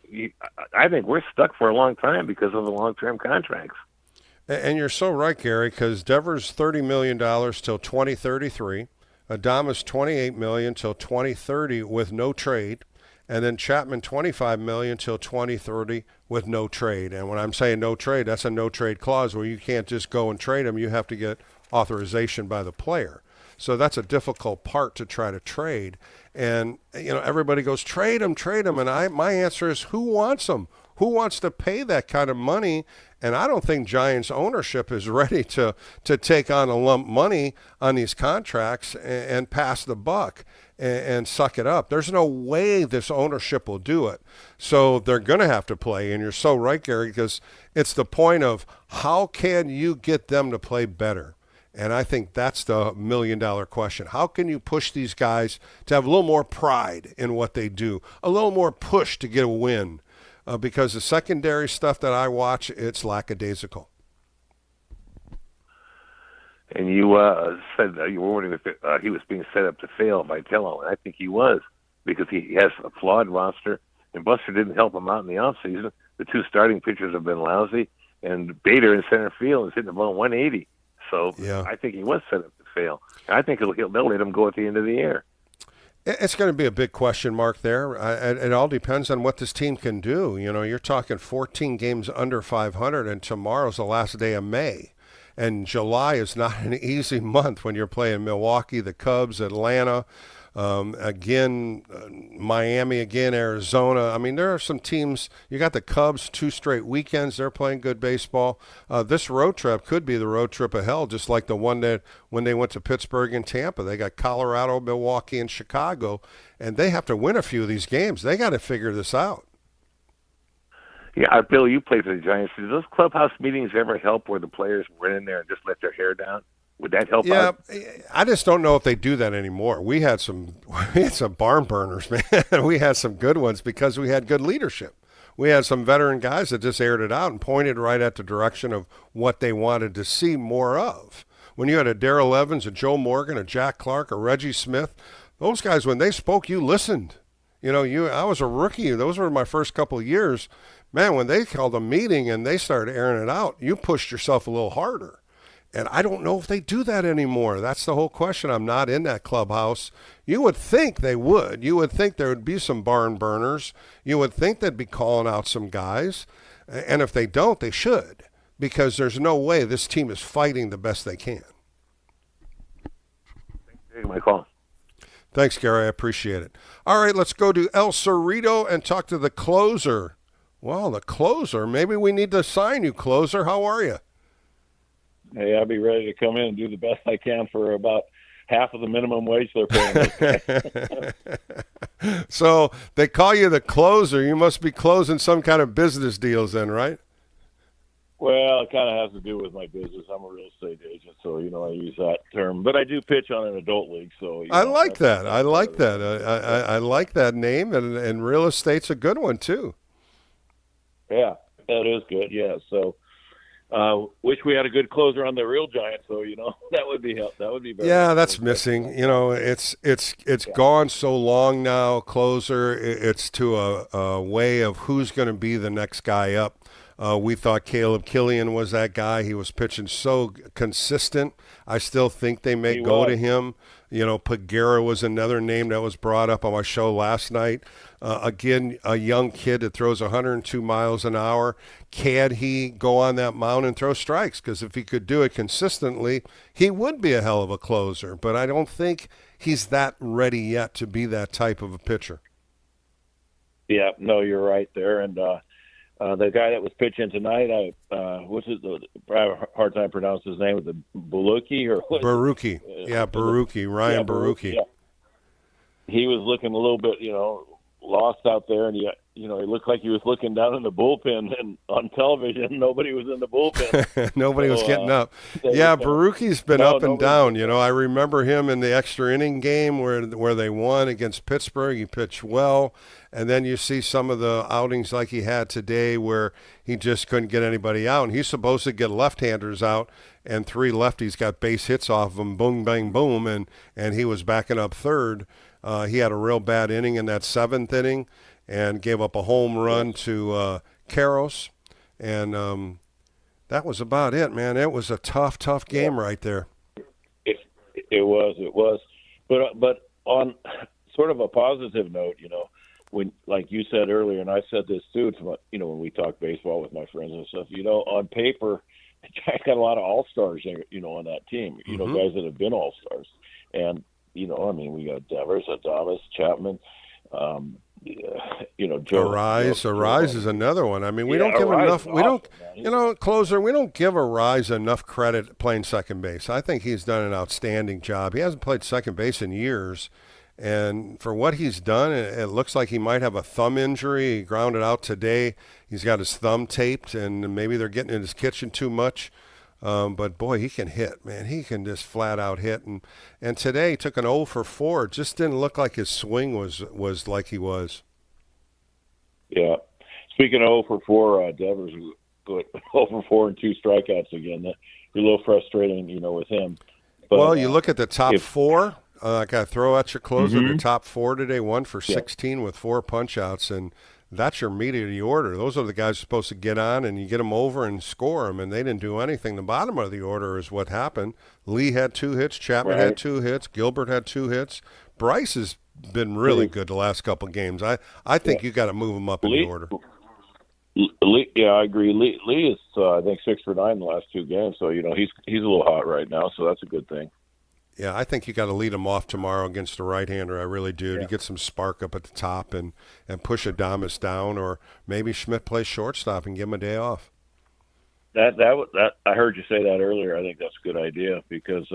I think we're stuck for a long time because of the long-term contracts. And you're so right, Gary, because Devers $30 million till 2033, Adames $28 million till 2030 with no trade, and then Chapman $25 million till 2030 with no trade. And when I'm saying no trade, that's a no-trade clause where you can't just go and trade them. You have to get authorization by the player. So that's a difficult part to try to trade. And, everybody goes, trade him. And my answer is, who wants him? Who wants to pay that kind of money? And I don't think Giants ownership is ready to take on a lump money on these contracts and pass the buck and suck it up. There's no way this ownership will do it. So they're going to have to play. And you're so right, Gary, because it's the point of how can you get them to play better? And I think that's the $1 million question. How can you push these guys to have a little more pride in what they do, a little more push to get a win? Because the secondary stuff that I watch, it's lackadaisical. And you said you were wondering if he was being set up to fail by Tello. And I think he was, because he has a flawed roster, and Buster didn't help him out in the offseason. The 2 starting pitchers have been lousy, and Bader in center field is hitting about 180. So I think he was set up to fail. And I think they'll let him go at the end of the year. It's going to be a big question mark there. It all depends on what this team can do. You're talking 14 games under 500, and tomorrow's the last day of May. And July is not an easy month when you're playing Milwaukee, the Cubs, Atlanta, again, Miami, again, Arizona. I mean, there are some teams. You got the Cubs, 2 straight weekends. They're playing good baseball. This road trip could be the road trip of hell, just like the one that when they went to Pittsburgh and Tampa. They got Colorado, Milwaukee, and Chicago, and they have to win a few of these games. They got to figure this out. Yeah, Bill, you played for the Giants. Did those clubhouse meetings ever help where the players went in there and just let their hair down? Would that help out? I just don't know if they do that anymore. We had some barn burners, man. We had some good ones because we had good leadership. We had some veteran guys that just aired it out and pointed right at the direction of what they wanted to see more of. When you had a Darrell Evans, a Joe Morgan, a Jack Clark, a Reggie Smith, those guys, when they spoke, you listened. I was a rookie. Those were my first couple of years. Man, when they called a meeting and they started airing it out, you pushed yourself a little harder. And I don't know if they do that anymore. That's the whole question. I'm not in that clubhouse. You would think they would. You would think there would be some barn burners. You would think they'd be calling out some guys. And if they don't, they should. Because there's no way this team is fighting the best they can. Thanks for taking my call. Thanks, Gary. I appreciate it. All right, let's go to El Cerrito and talk to the closer. Well, the closer. Maybe we need to sign you, closer. How are you? Hey, I'll be ready to come in and do the best I can for about half of the minimum wage they're paying. So they call you the closer. You must be closing some kind of business deals then, right? Well, it kind of has to do with my business. I'm a real estate agent, so, I use that term. But I do pitch on an adult league. So I like that. I like that. I like that name, and real estate's a good one, too. Yeah, that is good, yeah. So Wish we had a good closer on the real Giants, so that would be help. That would be better. Yeah, that's missing. It's gone so long now. Closer, it's to a way of who's going to be the next guy up. We thought Caleb Killian was that guy. He was pitching so consistent. I still think they may go to him. Pagera was another name that was brought up on my show last night. Again, a young kid that throws 102 miles an hour. Can he go on that mound and throw strikes? Because if he could do it consistently, he would be a hell of a closer. But I don't think he's that ready yet to be that type of a pitcher. Yeah, no, you're right there. And the guy that was pitching tonight, I have a hard time pronouncing his name. Was it Baruki or what? Baruki? Yeah, Baruki. Ryan Baruki. Yeah. He was looking a little bit, lost out there, and he looked like he was looking down in the bullpen, and on television, nobody was in the bullpen. Nobody was getting up. Yeah, Baruki's been up and down. I remember him in the extra inning game where they won against Pittsburgh. He pitched well, and then you see some of the outings like he had today where he just couldn't get anybody out, and he's supposed to get left-handers out, and 3 lefties got base hits off of him, boom, bang, boom, and he was backing up third. He had a real bad inning in that 7th inning and gave up a home run to Karros. And that was about it, man. It was a tough game right there. It was. But on sort of a positive note, when, like you said earlier, and I said this too, when we talk baseball with my friends and stuff, on paper, Jack's got a lot of all-stars, on that team, guys that have been all-stars. And, we got Devers, Adames, Chapman, Joe. Arise is another one. I mean, we don't give enough. We don't, closer. We don't give Arise enough credit playing second base. I think he's done an outstanding job. He hasn't played second base in years, and for what he's done, it looks like he might have a thumb injury. He grounded out today. He's got his thumb taped, and maybe they're getting in his kitchen too much. But boy, he can hit, man. He can just flat out hit. And today he took an 0 for 4. It just didn't look like his swing was like he was. Yeah. Speaking of 0 for 4, Devers good 0 for 4 and 2 strikeouts again. That'd be a little frustrating, with him. But, well, you look at the top 4. I got to throw at your closer. The top 4 today, 1 for 16 with 4 punch-outs, and that's your meat of the order. Those are the guys supposed to get on, and you get them over and score them, and they didn't do anything. The bottom of the order is what happened. Lee had 2 hits. Chapman had 2 hits. Gilbert had 2 hits. Bryce has been really good the last couple of games. I think you got to move him up in the order. Lee, yeah, I agree. Lee is, I think, 6 for 9 in the last 2 games, so, he's a little hot right now, so that's a good thing. Yeah, I think you got to lead him off tomorrow against the right-hander. I really do. Yeah. To get some spark up at the top and push Adames down, or maybe Schmidt plays shortstop and give him a day off. That I heard you say that earlier. I think that's a good idea because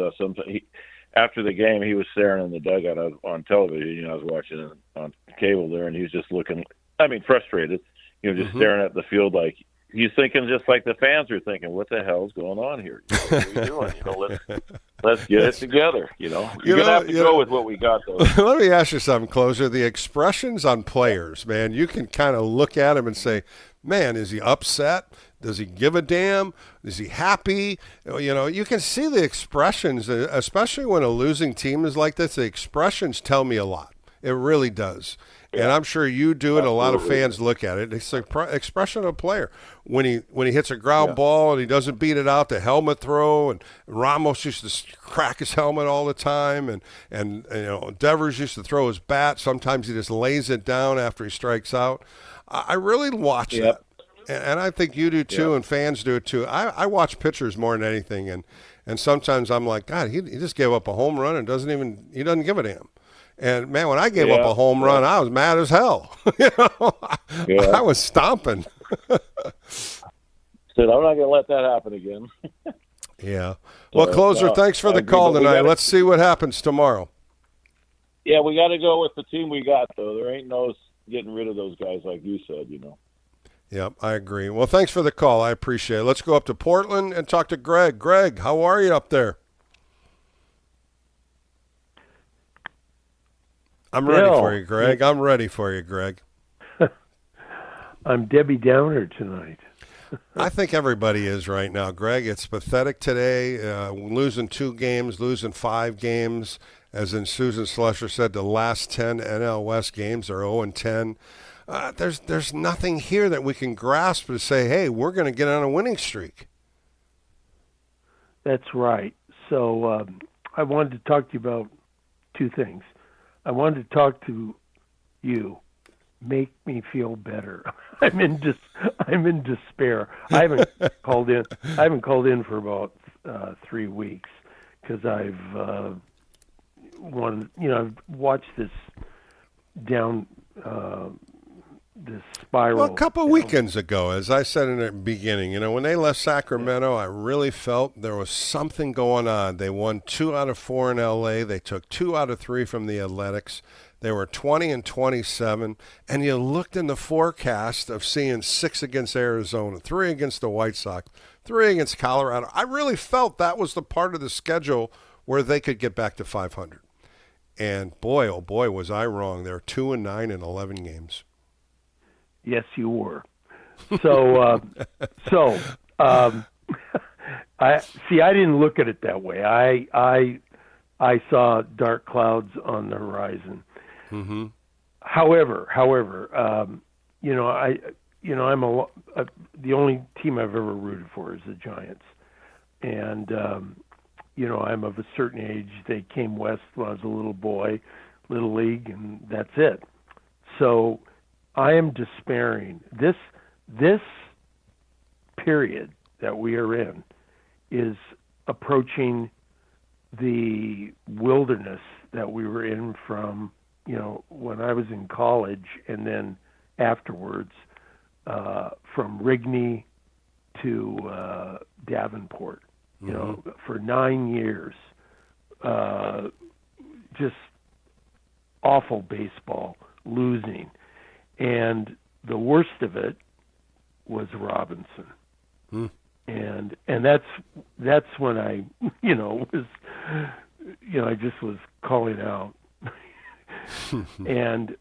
after the game he was staring in the dugout on television. I was watching it on cable there, and he was just looking. Frustrated. Just staring at the field like. He's thinking just like the fans are thinking, what the hell's going on here? What are we doing? Let's get it together. You're going to have to go with what we got, though. Let me ask you something, Closer. The expressions on players, man, you can kind of look at him and say, man, is he upset? Does he give a damn? Is he happy? You can see the expressions, especially when a losing team is like this. The expressions tell me a lot. It really does. And I'm sure you do it. A lot of fans look at it. It's the expression of a player. When he hits a ground ball and he doesn't beat it out, the helmet throw, and Ramos used to crack his helmet all the time, and Devers used to throw his bat. Sometimes he just lays it down after he strikes out. I really watch that. And I think you do too, and fans do it too. I watch pitchers more than anything, and sometimes I'm like, God, he just gave up a home run and he doesn't give a damn. And, man, when I gave up a home run, I was mad as hell. I was stomping. Said, I'm not going to let that happen again. Yeah. Well, Closer, thanks for the call tonight. Let's see what happens tomorrow. Yeah, we got to go with the team we got, though. There ain't no getting rid of those guys like you said, Yeah, I agree. Well, thanks for the call. I appreciate it. Let's go up to Portland and talk to Greg. Greg, how are you up there? I'm ready for you, Greg. I'm ready for you, Greg. I'm Debbie Downer tonight. I think everybody is right now, Greg. It's pathetic today. Losing 2 games, losing 5 games. As in Susan Slusher said, the last 10 NL West games are 0-10. There's nothing here that we can grasp to say, hey, we're going to get on a winning streak. That's right. So I wanted to talk to you about 2 things. I wanted to talk to you. Make me feel better. I'm in despair. I haven't called in for about 3 weeks because I've watched this down this spiral. Well, a couple of weekends ago, as I said in the beginning, when they left Sacramento, I really felt there was something going on. They won 2 out of 4 in L.A. They took 2 out of 3 from the Athletics. They were 20-27, and you looked in the forecast of seeing 6 against Arizona, 3 against the White Sox, 3 against Colorado. I really felt that was the part of the schedule where they could get back to 500. And boy, oh boy, was I wrong. They're 2-9 in 11 games. Yes, you were. So, I didn't look at it that way. I saw dark clouds on the horizon. Mm-hmm. However, I'm the only team I've ever rooted for is the Giants, and I'm of a certain age. They came west when I was a little boy, little league, and that's it. So I am despairing. This period that we are in is approaching the wilderness that we were in from, when I was in college and then afterwards, from Rigney to Davenport, for 9 years, just awful baseball, losing. And the worst of it was Robinson. And that's when I, I just was calling out. and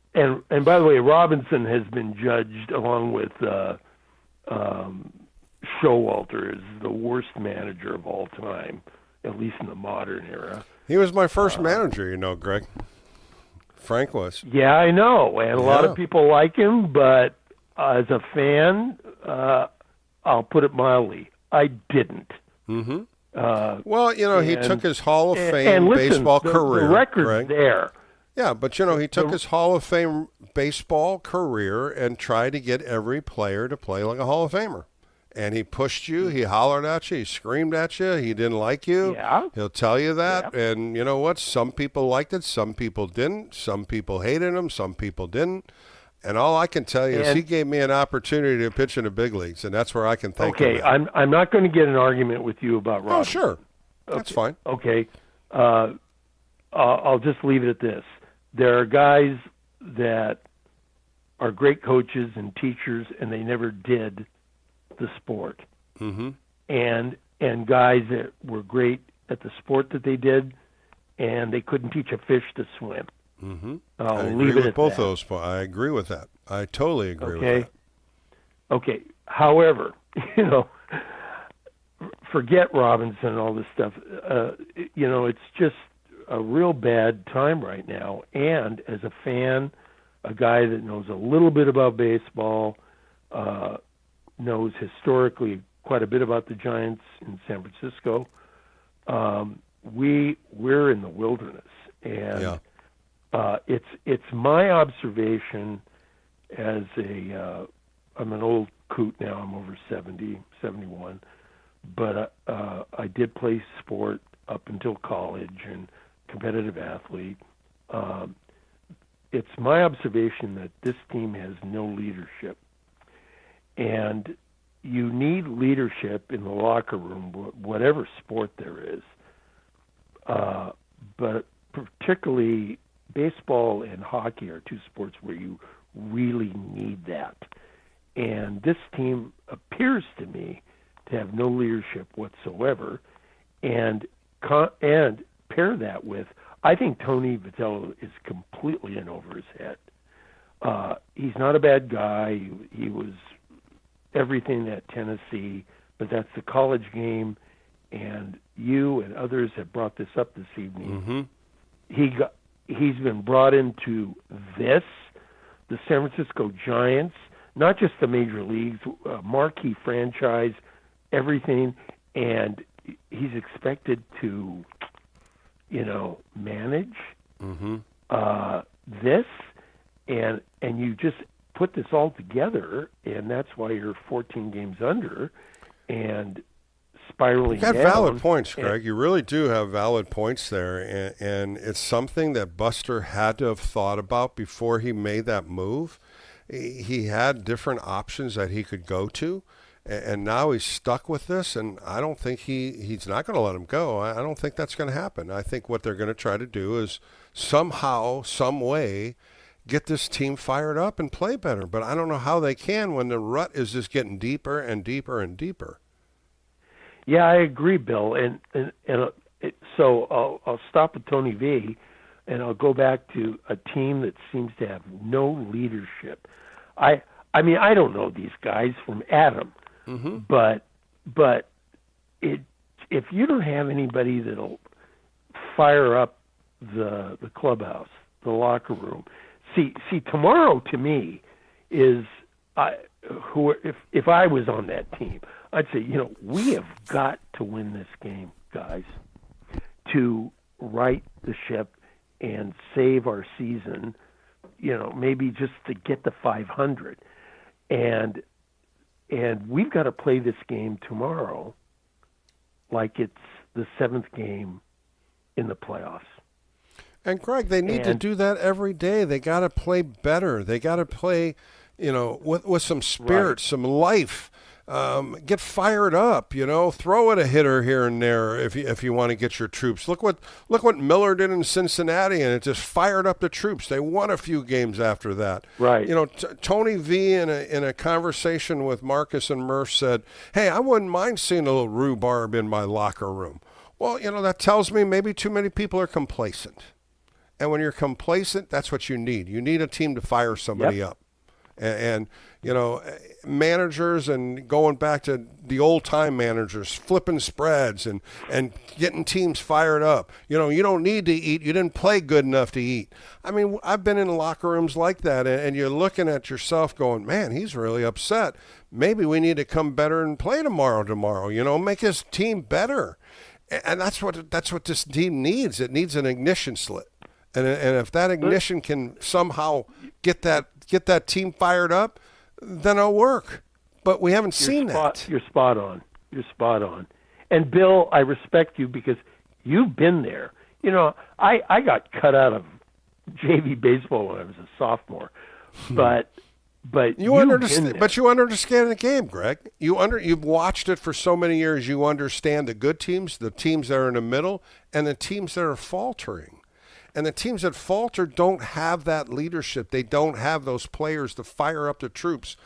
by the way, Robinson has been judged along with Showalter as the worst manager of all time, at least in the modern era. He was my first manager, Greg. Frank was. Yeah, I know, and a lot of people like him, but as a fan, I'll put it mildly, I didn't. Mm-hmm. He took his Hall of Fame baseball career. The record's Greg. there. Yeah, but he took his Hall of Fame baseball career and tried to get every player to play like a Hall of Famer. And he pushed you, he hollered at you, he screamed at you, he didn't like you. Yeah. He'll tell you that. Yeah. And you know what? Some people liked it, some people didn't. Some people hated him, some people didn't. And all I can tell you is he gave me an opportunity to pitch in the big leagues, and that's where I can thank him. Okay, I'm not going to get an argument with you about Robinson. Oh, sure. That's fine. Okay. I'll just leave it at this. There are guys that are great coaches and teachers, and they never did the sport. Mm-hmm. And guys that were great at the sport that they did, and they couldn't teach a fish to swim. Mm-hmm. I'll I leave agree it with at both that. those. I agree with that. I totally agree with that. Okay. However, forget Robinson and all this stuff. It's just a real bad time right now. And as a fan, a guy that knows a little bit about baseball, knows historically quite a bit about the Giants in San Francisco, we're in the wilderness. And it's my observation as I'm an old coot now. I'm over 70, 71. But I did play sport up until college and competitive athlete. It's my observation that this team has no leadership. And you need leadership in the locker room, whatever sport there is. But particularly baseball and hockey are 2 sports where you really need that. And this team appears to me to have no leadership whatsoever. And pair that with, I think Tony Vitello is completely in over his head. He's not a bad guy. He was everything at Tennessee, but that's the college game, and you and others have brought this up this evening. He's been brought into the San Francisco Giants, not just the major leagues, marquee franchise, everything, and he's expected to, manage this, and you just put this all together, and that's why you're 14 games under and spiraling down. You got valid points, Greg. You really do have valid points there, and it's something that Buster had to have thought about before he made that move. He had different options that he could go to, and now he's stuck with this, and I don't think he's not going to let him go. I don't think that's going to happen. I think what they're going to try to do is somehow, some way, get this team fired up and play better. But I don't know how they can when the rut is just getting deeper and deeper and deeper. Yeah, I agree, Bill. So I'll stop with Tony V, and I'll go back to a team that seems to have no leadership. I mean, I don't know these guys from Adam, but if you don't have anybody that'll fire up the clubhouse, the locker room. See, tomorrow to me is if I was on that team, I'd say, we have got to win this game, guys, to right the ship and save our season, maybe just to get to 500. And we've got to play this game tomorrow like it's the 7th game in the playoffs. And Greg, they need to do that every day. They got to play better. They got to play, with some spirit, some life. Get fired up. Throw at a hitter here and there if you want to get your troops. Look what Miller did in Cincinnati, and it just fired up the troops. They won a few games after that. Right. Tony V in a conversation with Marcus and Murph said, "Hey, I wouldn't mind seeing a little rhubarb in my locker room." Well, that tells me maybe too many people are complacent. And when you're complacent, that's what you need. You need a team to fire somebody up. And managers, and going back to the old-time managers, flipping spreads and getting teams fired up. You don't need to eat. You didn't play good enough to eat. I mean, I've been in locker rooms like that, and you're looking at yourself going, man, he's really upset. Maybe we need to come better and play tomorrow, make his team better. And that's what this team needs. It needs an ignition slit. And if that ignition can somehow get that team fired up, then it'll work. But we haven't seen that. You're spot on. You're spot on. And Bill, I respect you because you've been there. I got cut out of JV baseball when I was a sophomore, but you understand. But you understand the game, Greg. You've watched it for so many years. You understand the good teams, the teams that are in the middle, and the teams that are faltering. And the teams that falter don't have that leadership. They don't have those players to fire up the troops.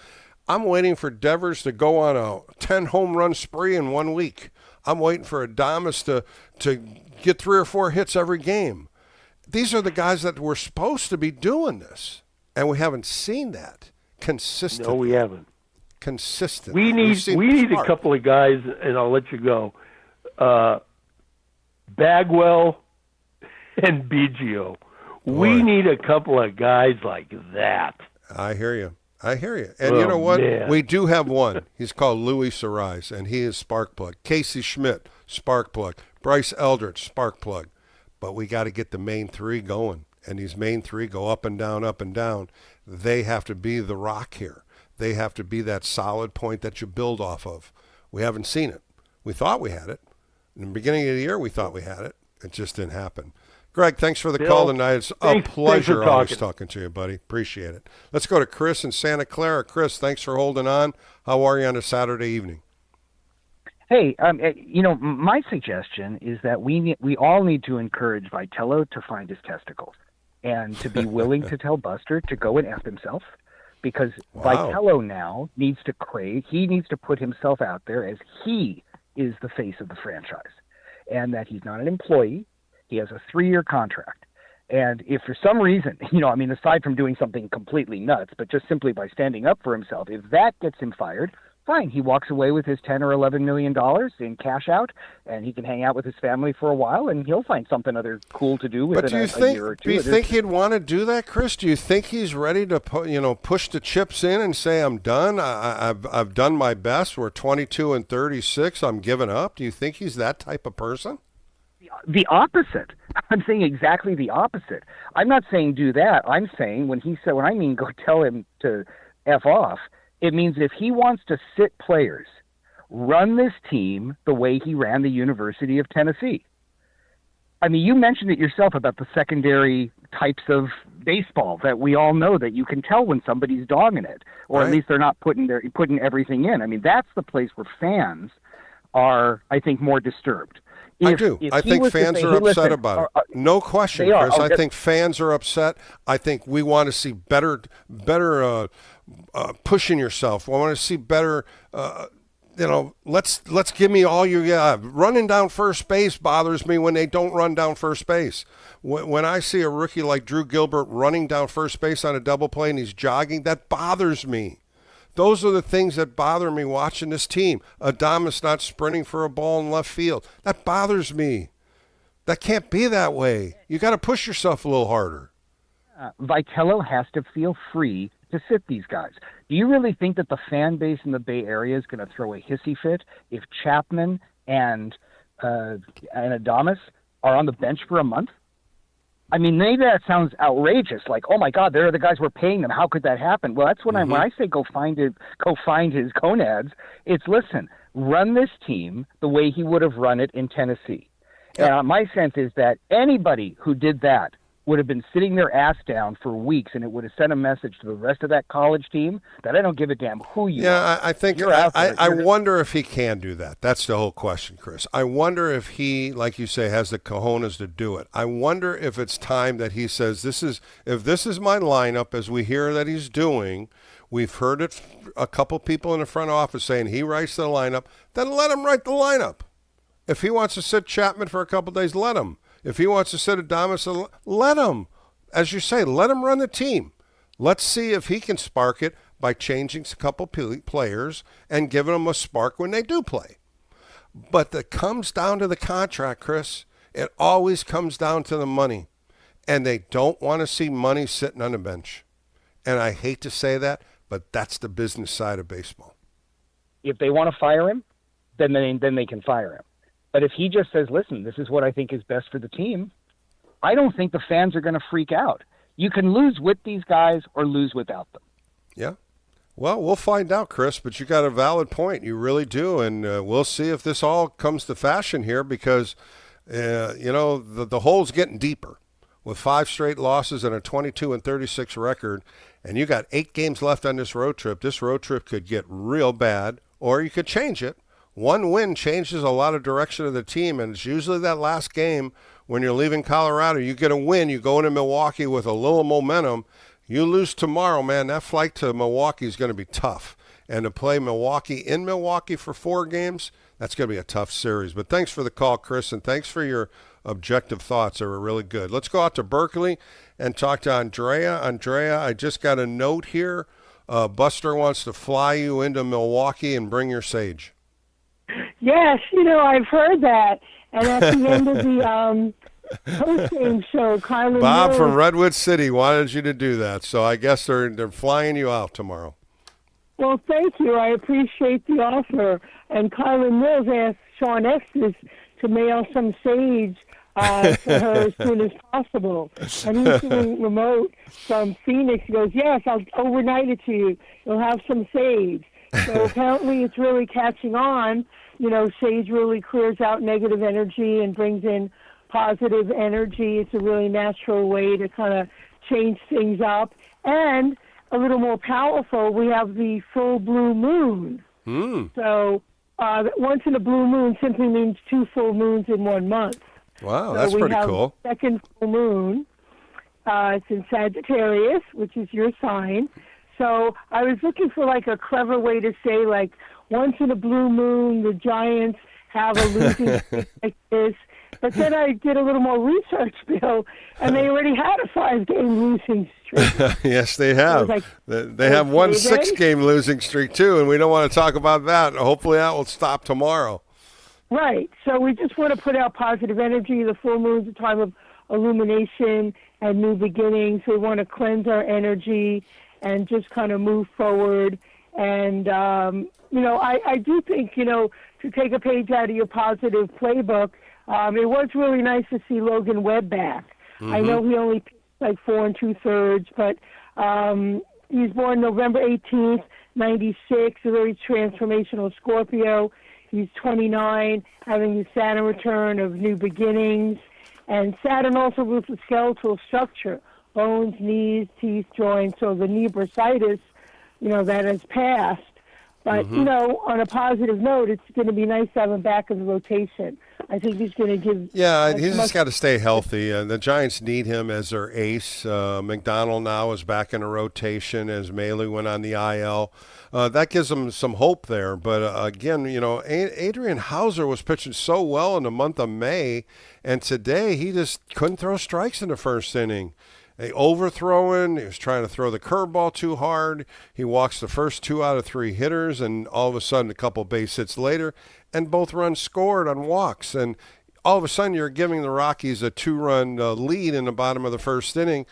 I'm waiting for Devers to go on a 10-home-run spree in 1 week. I'm waiting for Adames to get 3 or 4 hits every game. These are the guys that were supposed to be doing this, and we haven't seen that consistently. No, we haven't. Consistently. We need a couple of guys, and I'll let you go. Bagwell and Biggio. We need a couple of guys like that. I hear you. And you know what? Man. We do have one. He's called Luis Arise, and he is Sparkplug. Casey Schmidt, Sparkplug. Bryce Eldridge, Sparkplug. But we got to get the main 3 going, and these main 3 go up and down, up and down. They have to be the rock here. They have to be that solid point that you build off of. We haven't seen it. We thought we had it. In the beginning of the year, we thought we had it. It just didn't happen. Greg, thanks for the call tonight. It's a pleasure always talking to you, buddy. Appreciate it. Let's go to Chris in Santa Clara. Chris, thanks for holding on. How are you on a Saturday evening? Hey, my suggestion is that we all need to encourage Vitello to find his testicles and to be willing to tell Buster to go and F himself, because Vitello now needs to he needs to put himself out there as he is the face of the franchise, and that he's not an employee. He has a 3-year contract. And if for some reason, aside from doing something completely nuts, but just simply by standing up for himself, if that gets him fired, fine. He walks away with his $10 or $11 million in cash out, and he can hang out with his family for a while, and he'll find something other cool to do within a year or two. Do you think he'd want to do that, Chris? Do you think he's ready to push the chips in and say, I'm done? I've done my best. We're 22-36. I'm giving up. Do you think he's that type of person? The opposite. I'm saying exactly the opposite. I'm not saying do that. I'm saying when I mean go tell him to F off, it means if he wants to sit players, run this team the way he ran the University of Tennessee. I mean, you mentioned it yourself about the secondary types of baseball that we all know that you can tell when somebody's dogging it, or at least they're not putting everything in. I mean, that's the place where fans are, I think, more disturbed. I think fans are upset about it. No question, Chris. I think fans are upset. I think we want to see better pushing yourself. We want to see better. Let's give me all you have. Running down first base bothers me when they don't run down first base. When I see a rookie like Drew Gilbert running down first base on a double play and he's jogging, that bothers me. Those are the things that bother me watching this team. Adames not sprinting for a ball in left field. That bothers me. That can't be that way. You got to push yourself a little harder. Vitello has to feel free to sit these guys. Do you really think that the fan base in the Bay Area is going to throw a hissy fit if Chapman and Adames are on the bench for a month? I mean, maybe that sounds outrageous, like, oh my God, they're the guys we're paying them. How could that happen? Well, that's when when I say go find his gonads. It's listen, run this team the way he would have run it in Tennessee. Yeah. My sense is that anybody who did that would have been sitting their ass down for weeks, and it would have sent a message to the rest of that college team that I don't give a damn who you are. Yeah, I think I wonder if he can do that. That's the whole question, Chris. I wonder if he, like you say, has the cojones to do it. I wonder if it's time that he says, if this is my lineup, as we hear that he's doing. We've heard it, a couple people in the front office saying he writes the lineup, then let him write the lineup. If he wants to sit Chapman for a couple days, let him. If he wants to sit Adames, let him. As you say, let him run the team. Let's see if he can spark it by changing a couple players and giving them a spark when they do play. But it comes down to the contract, Chris. It always comes down to the money. And they don't want to see money sitting on the bench. And I hate to say that, but that's the business side of baseball. If they want to fire him, then they can fire him. But if he just says, listen, this is what I think is best for the team, I don't think the fans are going to freak out. You can lose with these guys or lose without them. Yeah. Well, we'll find out, Chris, but you got a valid point. You really do. And we'll see if this all comes to fashion here because, the hole's getting deeper with 5 straight losses and a 22-36 record. And you got 8 games left on this road trip. This road trip could get real bad, or you could change it. One win changes a lot of direction of the team, and it's usually that last game when you're leaving Colorado. You get a win, you go into Milwaukee with a little momentum. You lose tomorrow, man, that flight to Milwaukee is going to be tough. And to play Milwaukee in Milwaukee for 4 games, that's going to be a tough series. But thanks for the call, Chris, and thanks for your objective thoughts. They were really good. Let's go out to Berkeley and talk to Andrea. Andrea, I just got a note here. Buster wants to fly you into Milwaukee and bring your sage. Yes, I've heard that. And at the end of the post-game show, Kylan Bob Mills, from Redwood City wanted you to do that, so I guess they're flying you out tomorrow. well, thank you. I appreciate the offer. And Kylan Mills asked Sean Estes to mail some sage for her as soon as possible. And he's doing remote from Phoenix. He goes, yes, I'll overnight it to you. You'll have some sage. So apparently it's really catching on. Sage really clears out negative energy and brings in positive energy. It's a really natural way to kind of change things up. And a little more powerful, we have the full blue moon. So once in a blue moon simply means 2 full moons in 1 month. Wow, so that's pretty cool. Second full moon. It's in Sagittarius, which is your sign. So I was looking for like a clever way to say, like, once in a blue moon, the Giants have a losing streak like this. But then I did a little more research, Bill, and they already had a 5-game losing streak. Yes, they have. Like, They have one 6-game losing streak, too, and we don't want to talk about that. Hopefully that will stop tomorrow. Right. So we just want to put out positive energy. The full moon's a time of illumination and new beginnings. We want to cleanse our energy and just kind of move forward. And, I do think, to take a page out of your positive playbook, it was really nice to see Logan Webb back. Mm-hmm. I know he only pitched like 4 2/3, but he's born November 18th, 96, a very transformational Scorpio. He's 29, having the Saturn return of new beginnings. And Saturn also rules the skeletal structure, bones, knees, teeth, joints. So the knee bursitis, that has passed. But, on a positive note, it's going to be nice to have him back in the rotation. I think he's going to give... Yeah, he's just got to stay healthy. The Giants need him as their ace. McDonald now is back in a rotation as Maley went on the IL. That gives them some hope there. But, again, Adrian Hauser was pitching so well in the month of May, and today he just couldn't throw strikes in the first inning. Overthrowing, he was trying to throw the curveball too hard. He walks the first 2 out of 3 hitters, and all of a sudden, a couple base hits later, and both runs scored on walks. And all of a sudden, you're giving the Rockies a 2-run lead in the bottom of the first inning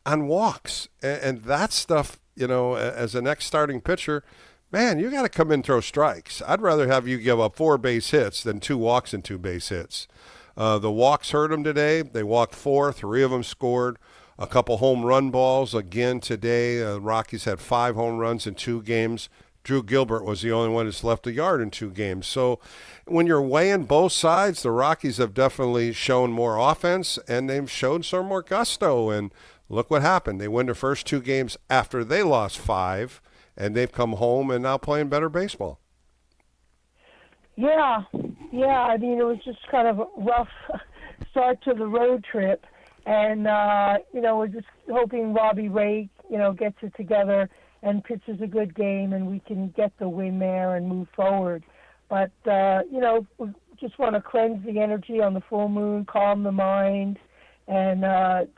on walks. And that stuff, as a next starting pitcher, man, you got to come in and throw strikes. I'd rather have you give up 4 base hits than 2 walks and 2 base hits. The walks hurt them today. They walked 4, 3 of them scored. A couple home run balls again today. Rockies had 5 home runs in 2 games. Drew Gilbert was the only one that's left a yard in 2 games. So when you're weighing both sides, the Rockies have definitely shown more offense, and they've shown some more gusto. And look what happened. They win the first 2 games after they lost 5, and they've come home and now playing better baseball. Yeah. I mean, it was just kind of a rough start to the road trip. And, we're just hoping Robbie Ray, gets it together and pitches a good game and we can get the win there and move forward. But, we just want to cleanse the energy on the full moon, calm the mind, and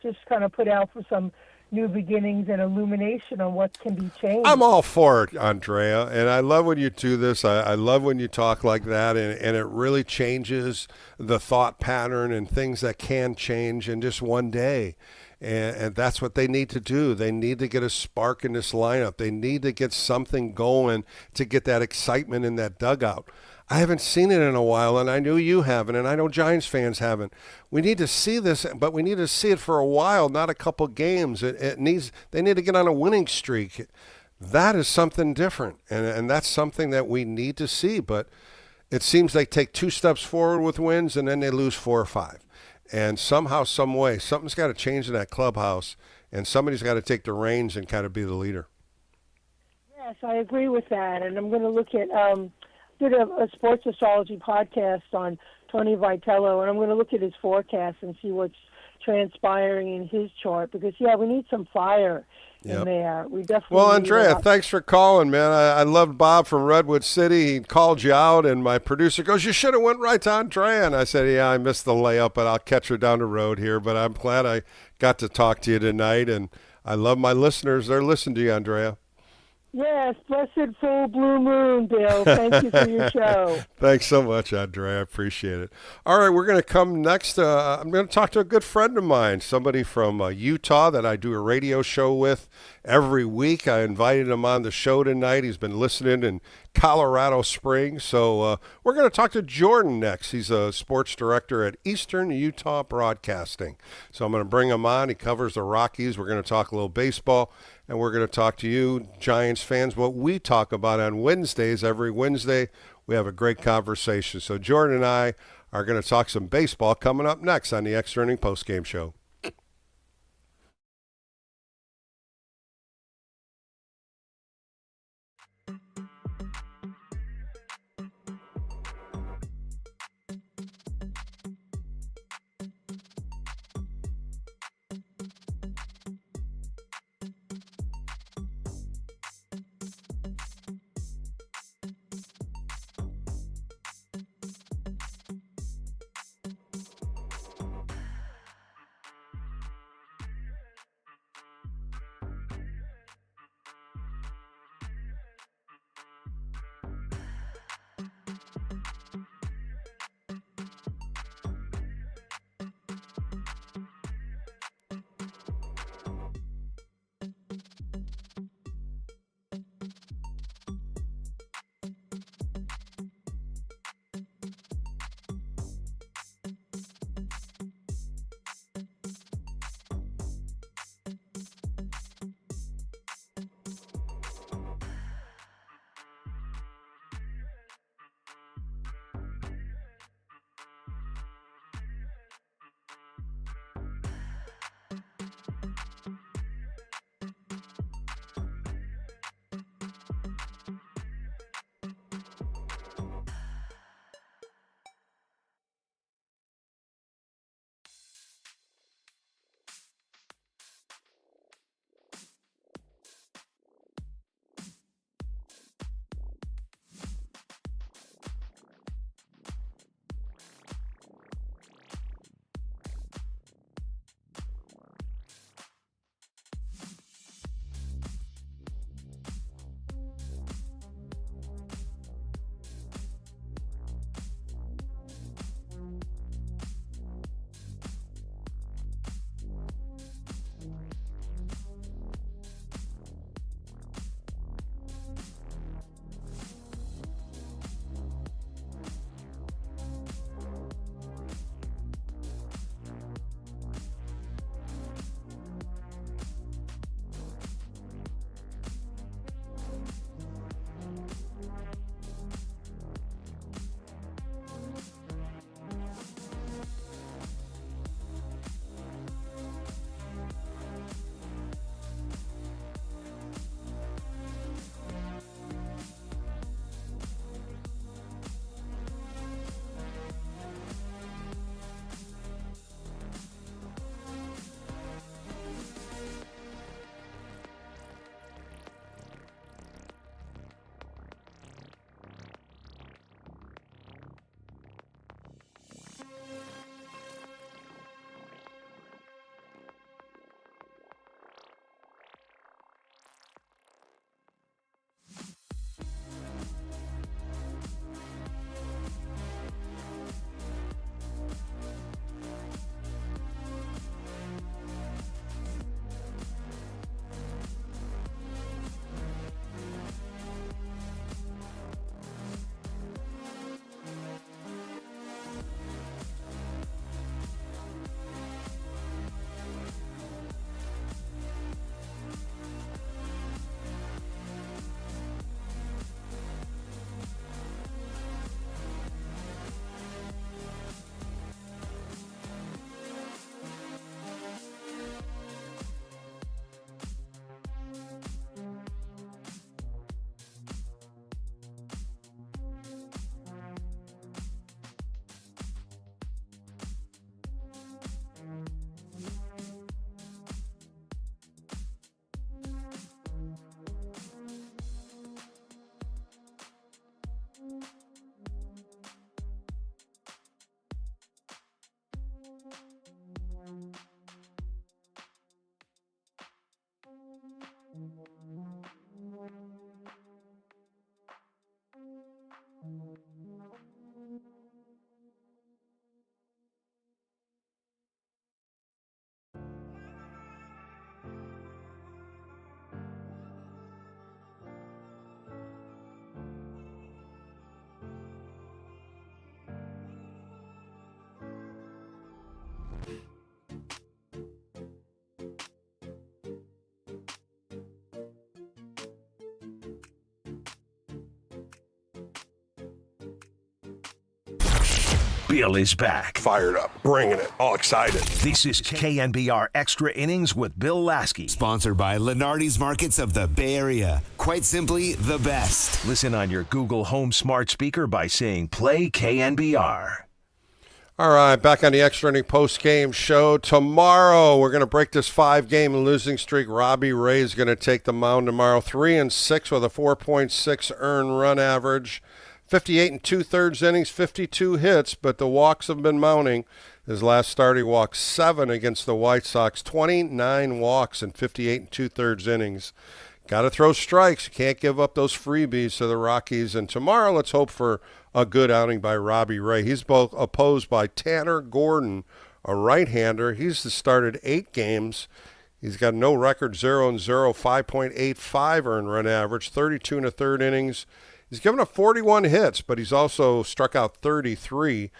just kind of put out for some new beginnings and illumination on what can be changed. I'm all for it, Andrea, and I love when you do this. I love when you talk like that, and it really changes the thought pattern and things that can change in just one day. And that's what they need to do. They need to get a spark in this lineup. They need to get something going to get that excitement in that dugout. I haven't seen it in a while, and I know you haven't, and I know Giants fans haven't. We need to see this, but we need to see it for a while, not a couple games. They need to get on a winning streak. That is something different, and that's something that we need to see. But it seems they take 2 steps forward with wins, and then they lose 4 or 5. And somehow, some way, something's got to change in that clubhouse, and somebody's got to take the reins and kind of be the leader. Yes, I agree with that, and I'm going to look at did a sports astrology podcast on Tony Vitello, and I'm going to look at his forecast and see what's transpiring in his chart because, we need some fire in there. We definitely Well, Andrea, thanks for calling, man. I loved Bob from Redwood City. He called you out, and my producer goes, "You should have went right to Andrea." And I said, "Yeah, I missed the layup, but I'll catch her down the road here." But I'm glad I got to talk to you tonight, and I love my listeners. They're listening to you, Andrea. Yes, blessed full blue moon, Bill. Thank you for your show. Thanks so much, Andre. I appreciate it. All right, we're going to come next. I'm going to talk to a good friend of mine, somebody from Utah that I do a radio show with every week. I invited him on the show tonight. He's been listening in Colorado Springs. So we're going to talk to Jordan next. He's a sports director at Eastern Utah Broadcasting. So I'm going to bring him on. He covers the Rockies. We're going to talk a little baseball. And we're going to talk to you, Giants fans, what we talk about on Wednesdays. Every Wednesday, we have a great conversation. So Jordan and I are going to talk some baseball coming up next on the Extra Inning Postgame Show. Bill is back. Fired up, bringing it, all excited. This is KNBR Extra Innings with Bill Laskey. Sponsored by Lenardi's Markets of the Bay Area. Quite simply, the best. Listen on your Google Home smart speaker by saying play KNBR. All right, back on the Extra Inning post-game show. Tomorrow, we're going to break this 5-game losing streak. Robbie Ray is going to take the mound tomorrow. 3-6 with a 4.6 earned run average. 58 and 2/3 innings, 52 hits, but the walks have been mounting. His last start, he walked 7 against the White Sox. 29 walks in 58 and 2/3 innings. Got to throw strikes. You can't give up those freebies to the Rockies. And tomorrow, let's hope for a good outing by Robbie Ray. He's both opposed by Tanner Gordon, a right-hander. He's started 8 games. He's got no record, 0-0, 5.85 earned run average, 32 1/3 innings. He's given up 41 hits, but he's also struck out 33.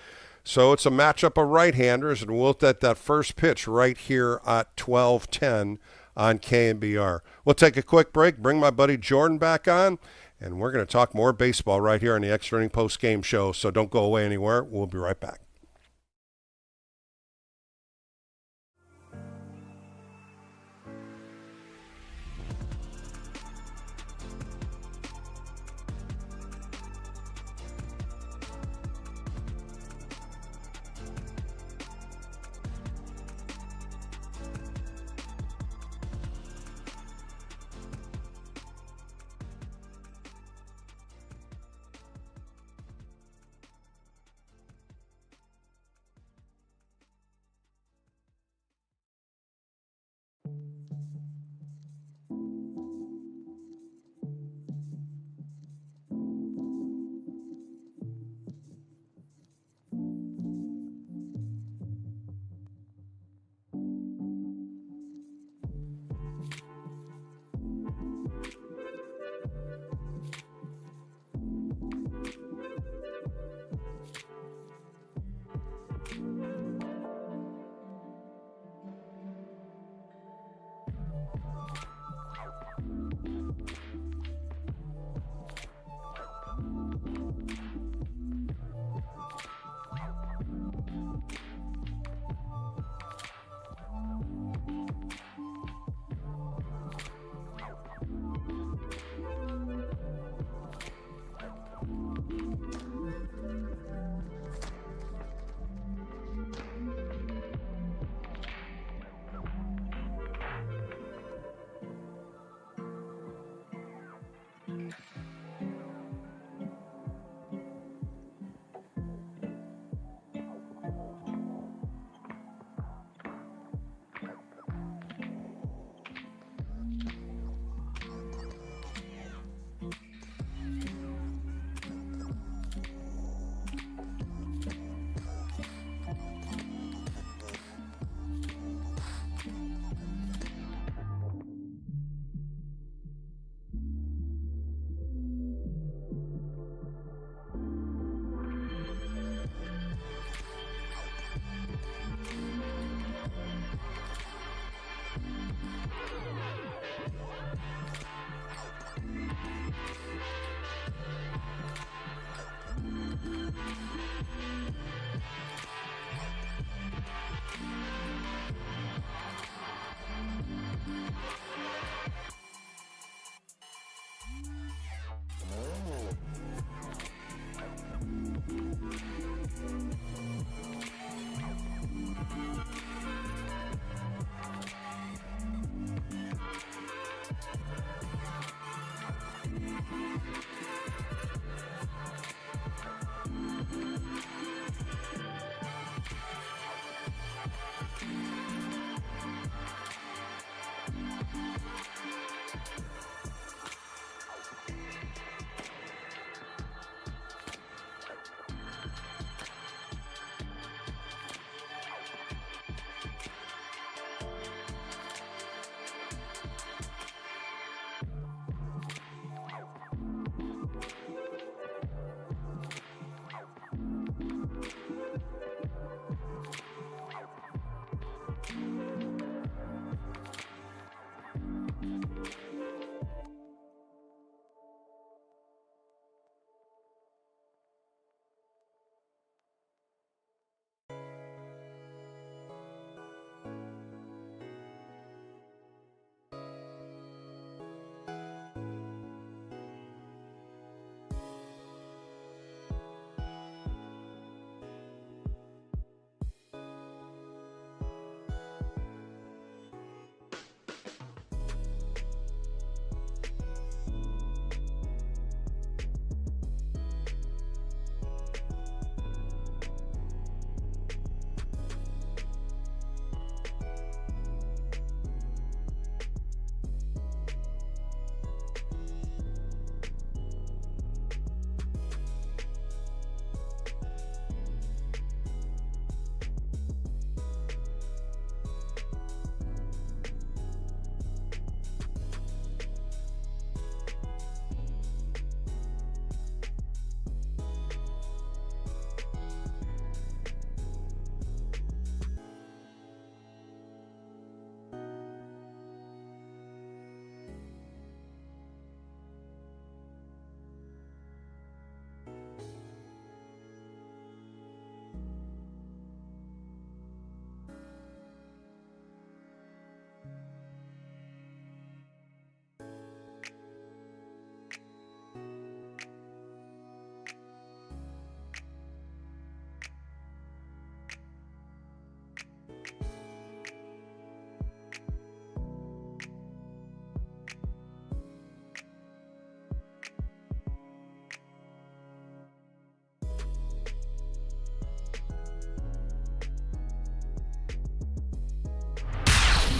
So it's a matchup of right-handers, and we'll get that first pitch right here at 12:10 on KNBR. We'll take a quick break, bring my buddy Jordan back on, and we're going to talk more baseball right here on the Extra Inning post-game show. So don't go away anywhere. We'll be right back.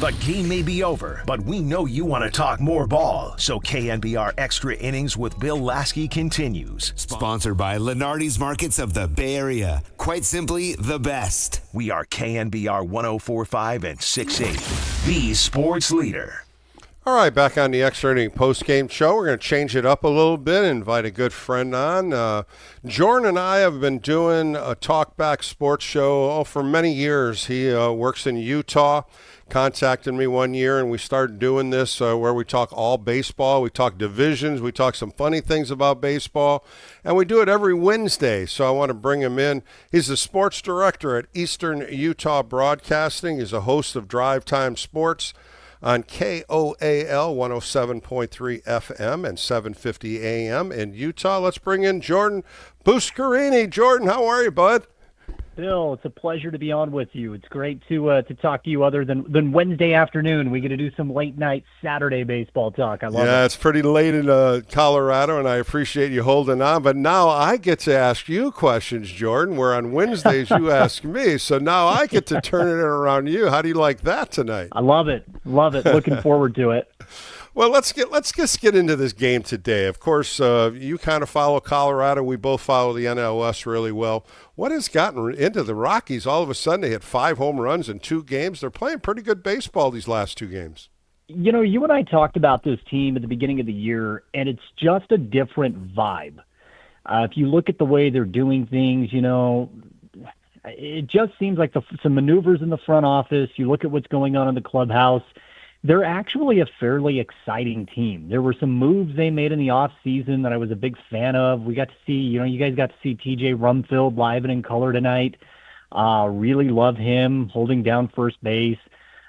The game may be over, but we know you want to talk more ball. So KNBR Extra Innings with Bill Laskey continues. Sponsored by Lenardi's Markets of the Bay Area. Quite simply, the best. We are KNBR 104.5 and 6.8, the sports leader. All right, back on the Extra Inning post-game show. We're going to change it up a little bit, invite a good friend on. Jordan and I have been doing a talk-back sports show for many years. He works in Utah, contacted me one year, and we started doing this where we talk all baseball. We talk divisions. We talk some funny things about baseball, and we do it every Wednesday, so I want to bring him in. He's the sports director at Eastern Utah Broadcasting. He's a host of Drive Time Sports on KOAL 107.3 FM and 750 AM in Utah. Let's bring in Jordan Buscarini. Jordan, how are you, bud? Bill, it's a pleasure to be on with you. It's great to talk to you other than Wednesday afternoon. We get to do some late night Saturday baseball talk. I love it. Yeah, it's pretty late in Colorado, and I appreciate you holding on. But now I get to ask you questions, Jordan, where on Wednesdays you ask me. So now I get to turn it around you. How do you like that tonight? I love it. Love it. Looking forward to it. Well, let's just get into this game today. Of course, you kind of follow Colorado. We both follow the NLS really well. What has gotten into the Rockies? All of a sudden, they had 5 home runs in 2 games. They're playing pretty good baseball these last 2 games. You know, you and I talked about this team at the beginning of the year, and it's just a different vibe. If you look at the way they're doing things, you know, it just seems like some maneuvers in the front office. You look at what's going on in the clubhouse. They're actually a fairly exciting team. There were some moves they made in the offseason that I was a big fan of. We got to see, you know, you guys got to see TJ Rumfield live and in color tonight. Really love him holding down first base.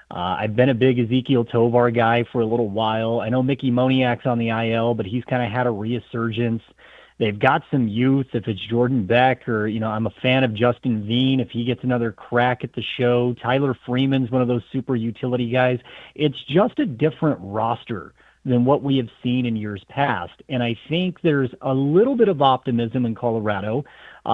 I've been a big Ezekiel Tovar guy for a little while. I know Mickey Moniak's on the IL, but he's kind of had a resurgence. They've got some youth. If it's Jordan Beck or, you know, I'm a fan of Justin Veen. If he gets another crack at the show, Tyler Freeman's one of those super utility guys. It's just a different roster than what we have seen in years past. And I think there's a little bit of optimism in Colorado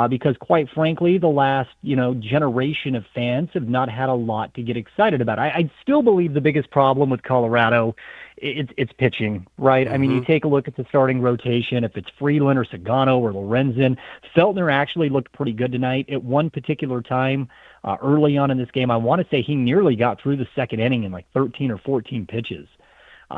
because, quite frankly, the last, you know, generation of fans have not had a lot to get excited about. I still believe the biggest problem with Colorado it's pitching, right? Mm-hmm. I mean, you take a look at the starting rotation. If it's Freeland or Sagano or Lorenzen, Feltner actually looked pretty good tonight. At one particular time early on in this game, I want to say he nearly got through the second inning in like 13 or 14 pitches.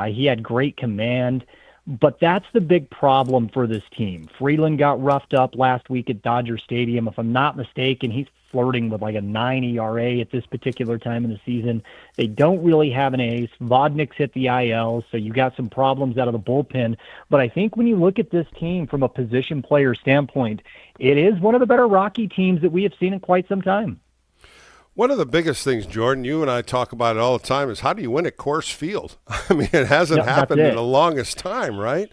He had great command, but that's the big problem for this team. Freeland got roughed up last week at Dodger Stadium. If I'm not mistaken, he's flirting with like a 9 ERA at this particular time in the season. They don't really have an ace. Vodnik's hit the IL, so you got some problems out of the bullpen. But I think when you look at this team from a position player standpoint, it is one of the better Rocky teams that we have seen in quite some time. One of the biggest things, Jordan, you and I talk about it all the time, is how do you win at Coors Field? I mean, it hasn't happened in the longest time, right?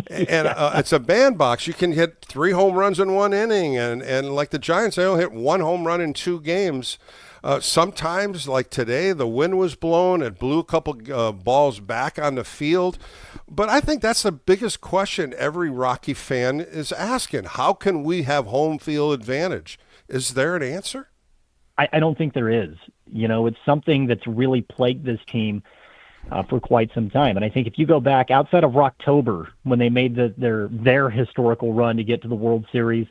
And it's a bandbox. You can hit 3 home runs in 1 inning. And like the Giants, they only hit 1 home run in 2 games. Sometimes, like today, the wind was blown. It blew a couple balls back on the field. But I think that's the biggest question every Rocky fan is asking. How can we have home field advantage? Is there an answer? I don't think there is. You know, it's something that's really plagued this team for quite some time. And I think if you go back outside of October when they made their historical run to get to the World Series,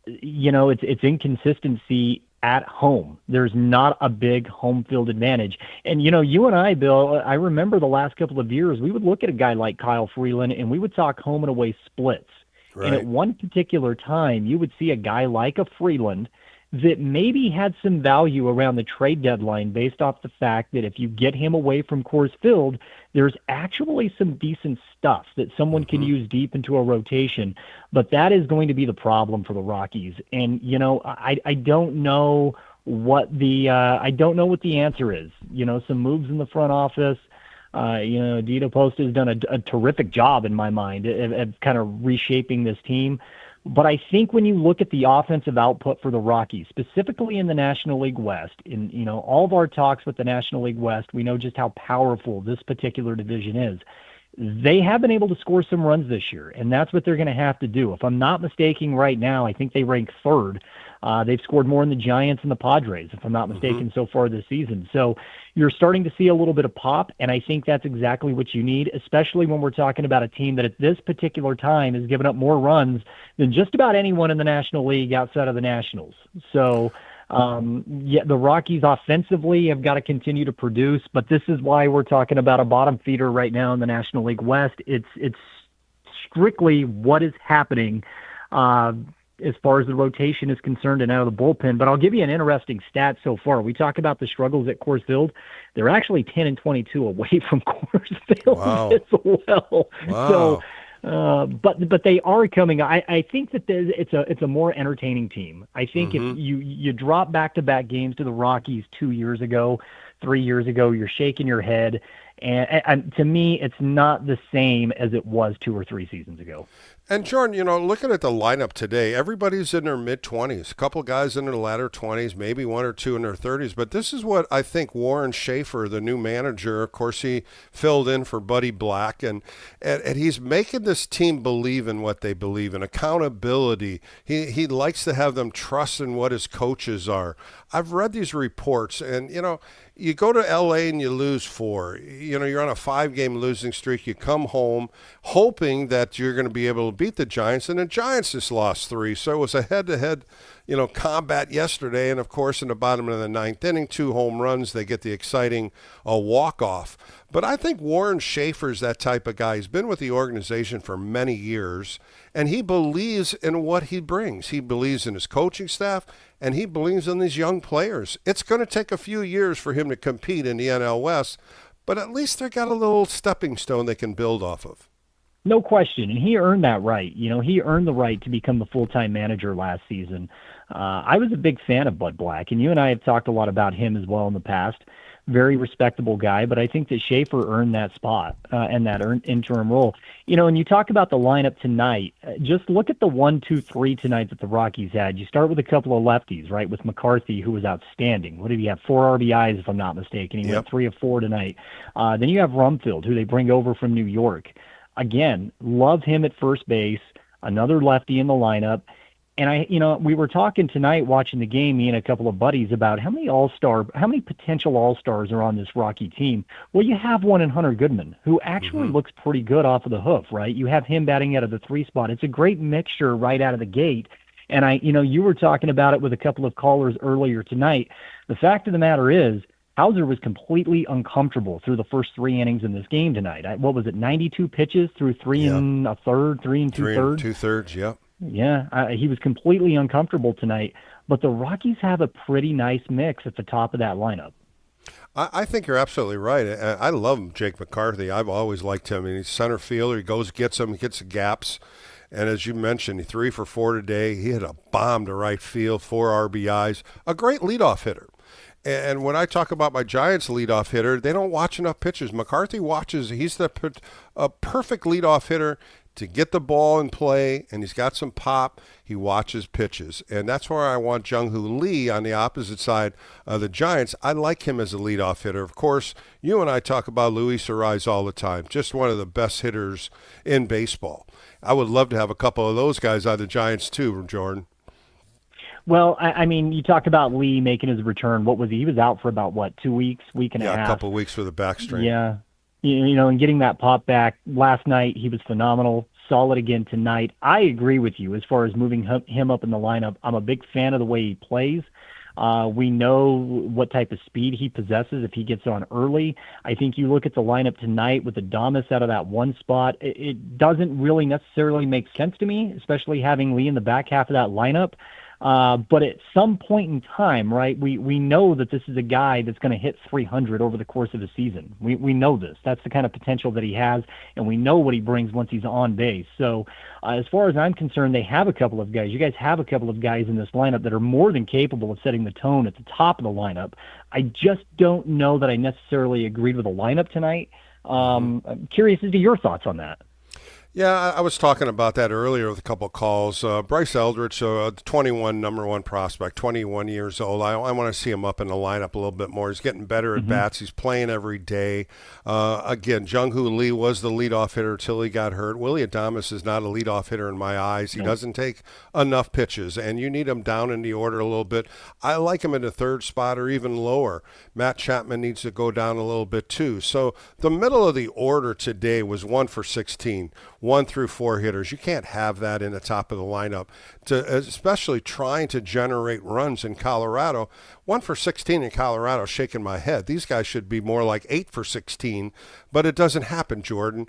you know, it's inconsistency at home. There's not a big home field advantage. And, you know, you and I, Bill, I remember the last couple of years, we would look at a guy like Kyle Freeland and we would talk home and away splits. Right. And at one particular time, you would see a guy like a Freeland that maybe had some value around the trade deadline based off the fact that if you get him away from Coors Field, there's actually some decent stuff that someone can use deep into a rotation. But that is going to be the problem for the Rockies. And, you know, I don't know what the answer is. You know, some moves in the front office. You know, Dito Post has done a terrific job in my mind of kind of reshaping this team. But I think when you look at the offensive output for the Rockies, specifically in the National League West, in, you know, all of our talks with the National League West, we know just how powerful this particular division is. They have been able to score some runs this year, and that's what they're going to have to do. If I'm not mistaken right now, I think they rank 3rd They've scored more than the Giants and the Padres, if I'm not mistaken, so far this season. So you're starting to see a little bit of pop, and I think that's exactly what you need, especially when we're talking about a team that at this particular time has given up more runs than just about anyone in the National League outside of the Nationals. So the Rockies offensively have got to continue to produce, but this is why we're talking about a bottom feeder right now in the National League West. It's strictly what is happening as far as the rotation is concerned and out of the bullpen. But I'll give you an interesting stat so far. We talk about the struggles at Coors Field. They're actually 10-22 away from Coors Field as well. Wow. So, but they are coming. I think that it's a more entertaining team. I think if you drop back-to-back games to the Rockies 2 years ago, 3 years ago, you're shaking your head. And to me, it's not the same as it was 2 or 3 seasons ago. And Jordan, looking at the lineup today, everybody's in their mid-20s. A couple guys in their latter 20s, maybe 1 or 2 in their 30s. But this is what I think Warren Schaefer, the new manager, of course, he filled in for Buddy Black, and he's making this team believe in what they believe in, accountability. He likes to have them trust in what his coaches are. I've read these reports, and, you go to L.A. and you lose 4. You're on a 5-game losing streak. You come home hoping that you're going to be able to beat the Giants, and the Giants just lost 3. So it was a head-to-head, combat yesterday. And, of course, in the bottom of the 9th inning, 2 home runs, they get the exciting walk-off. But I think Warren Schaefer's that type of guy. He's been with the organization for many years, and he believes in what he brings. He believes in his coaching staff, and he believes in these young players. It's going to take a few years for him to compete in the NL West, but at least they've got a little stepping stone they can build off of. No question, and he earned that right. He earned the right to become the full-time manager last season. I was a big fan of Bud Black, and you and I have talked a lot about him as well in the past. Very respectable guy, but I think that Schaefer earned that spot and that interim role. And you talk about the lineup tonight. Just look at the 1, 2, 3 tonight that the Rockies had. You start with a couple of lefties, right, with McCarthy, who was outstanding. What did he have? 4 RBIs, if I'm not mistaken. He went 3 of 4 tonight. Then you have Rumfield, who they bring over from New York. Again, love him at first base, another lefty in the lineup. And we were talking tonight watching the game, me and a couple of buddies, about how many potential all-stars are on this Rocky team. Well, you have one in Hunter Goodman, who actually looks pretty good off of the hoof, right? You have him batting out of the 3 spot. It's a great mixture right out of the gate. And you were talking about it with a couple of callers earlier tonight. The fact of the matter is, Hauser was completely uncomfortable through the first 3 innings in this game tonight. What was it, 92 pitches through 3 and a third, 3 and 2/3? 3 and 2/3, yep. Yeah, he was completely uncomfortable tonight, but the Rockies have a pretty nice mix at the top of that lineup. I think you're absolutely right. I love Jake McCarthy. I've always liked him. He's center fielder. He goes, gets them, gets the gaps. And as you mentioned, 3 for 4 today. He hit a bomb to right field, 4 RBIs. A great leadoff hitter. And when I talk about my Giants leadoff hitter, they don't watch enough pitches. McCarthy watches. He's a perfect leadoff hitter to get the ball in play, and he's got some pop. He watches pitches. And that's where I want Jung-Hoo Lee on the opposite side of the Giants. I like him as a leadoff hitter. Of course, you and I talk about Luis Arraez all the time, just one of the best hitters in baseball. I would love to have a couple of those guys on the Giants too, Jordan. Well, I mean, you talk about Lee making his return. What was he? He was out for about, 2 weeks, week and a half? Yeah, a couple of weeks for the back strain. Yeah. And getting that pop back last night, he was phenomenal. Solid again tonight. I agree with you as far as moving him up in the lineup. I'm a big fan of the way he plays. We know what type of speed he possesses if he gets on early. I think you look at the lineup tonight with Adames out of that 1 spot, it doesn't really necessarily make sense to me, especially having Lee in the back half of that lineup. But at some point in time, right, we know that this is a guy that's going to hit 300 over the course of a season. We know this. That's the kind of potential that he has, and we know what he brings once he's on base. So as far as I'm concerned, they have a couple of guys. You guys have a couple of guys in this lineup that are more than capable of setting the tone at the top of the lineup. I just don't know that I necessarily agreed with the lineup tonight. I'm curious as to your thoughts on that. Yeah, I was talking about that earlier with a couple of calls. Bryce Eldridge, the 21 number one prospect, 21 years old. I want to see him up in the lineup a little bit more. He's getting better at bats. He's playing every day. Again, Jung-Hoo Lee was the leadoff hitter till he got hurt. Willie Adames is not a leadoff hitter in my eyes. He doesn't take enough pitches, and you need him down in the order a little bit. I like him in the third spot or even lower. Matt Chapman needs to go down a little bit too. So the middle of the order today was 1 for 16. 1 through 4 hitters. You can't have that in the top of the lineup, especially trying to generate runs in Colorado. 1 for 16 in Colorado, shaking my head. These guys should be more like 8 for 16, but it doesn't happen, Jordan.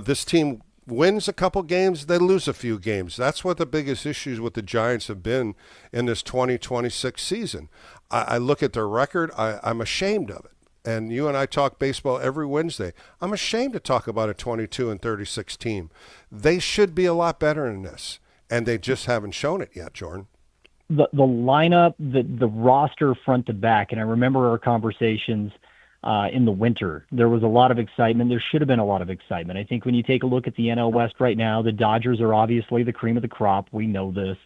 This team wins a couple games, they lose a few games. That's what the biggest issues with the Giants have been in this 2026 season. I look at their record, I'm ashamed of it. And you and I talk baseball every Wednesday. I'm ashamed to talk about a 22-36 team. They should be a lot better than this, and they just haven't shown it yet, Jordan. The lineup, the roster front to back, and I remember our conversations in the winter. There was a lot of excitement. There should have been a lot of excitement. I think when you take a look at the NL West right now, the Dodgers are obviously the cream of the crop. We know this.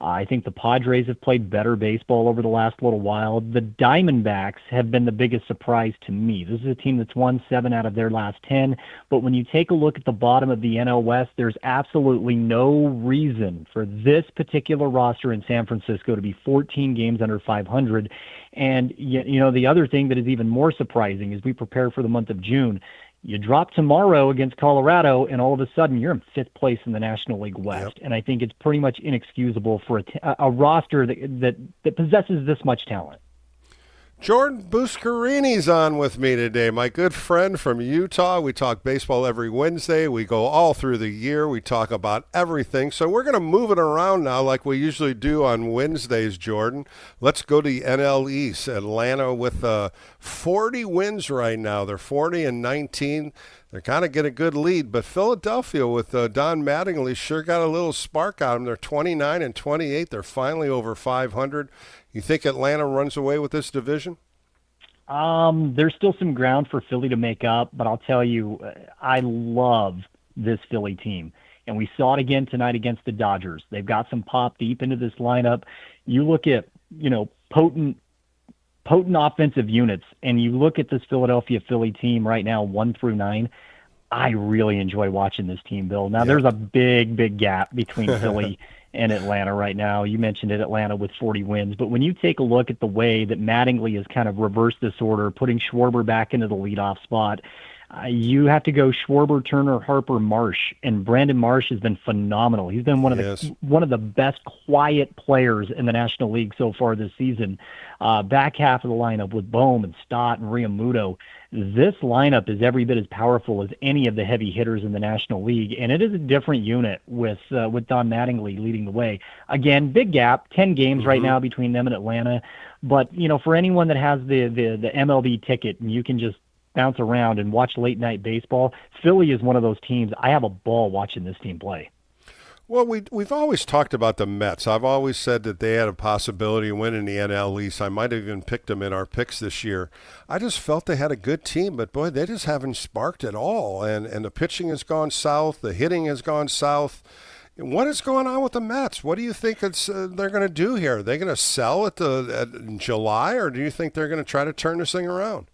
I think the Padres have played better baseball over the last little while. The Diamondbacks have been the biggest surprise to me. This is a team that's won 7 out of their last 10. But when you take a look at the bottom of the NL West, there's absolutely no reason for this particular roster in San Francisco to be 14 games under 500. And, you know, the other thing that is even more surprising as we prepare for the month of June, you drop tomorrow against Colorado, and all of a sudden you're in 5th place in the National League West. And I think it's pretty much inexcusable for a roster that possesses this much talent. Jordan Buscarini's on with me today, my good friend from Utah. We talk baseball every Wednesday. We go all through the year. We talk about everything. So we're going to move it around now like we usually do on Wednesdays, Jordan. Let's go to the NL East. Atlanta with 40 wins right now. They're 40-19. They're kind of getting a good lead. But Philadelphia with Don Mattingly sure got a little spark on them. They're 29-28. They're finally over 500. You think Atlanta runs away with this division? There's still some ground for Philly to make up, but I'll tell you, I love this Philly team. And we saw it again tonight against the Dodgers. They've got some pop deep into this lineup. You look at, potent offensive units, and you look at this Philadelphia Philly team right now, 1 through 9. I really enjoy watching this team, Bill. Now, There's a big gap between Philly and Atlanta right now. You mentioned it, Atlanta with 40 wins. But when you take a look at the way that Mattingly has kind of reversed this order, putting Schwarber back into the leadoff spot, you have to go Schwarber, Turner, Harper, Marsh, and Brandon Marsh has been phenomenal. He's been one of the best quiet players in the National League so far this season. Back half of the lineup with Bohm and Stott and Realmuto. This lineup is every bit as powerful as any of the heavy hitters in the National League, and it is a different unit with Don Mattingly leading the way. Again, big gap, 10 games right now between them and Atlanta. But for anyone that has the MLB ticket and you can just bounce around and watch late night baseball, Philly is one of those teams. I have a ball watching this team play. Well, we've always talked about the Mets. I've always said that they had a possibility of winning the NL East. I might have even picked them in our picks this year. I just felt they had a good team, but boy, they just haven't sparked at all. And the pitching has gone south. The hitting has gone south. What is going on with the Mets? What do you think they're going to do here? Are they going to sell in July, or do you think they're going to try to turn this thing around?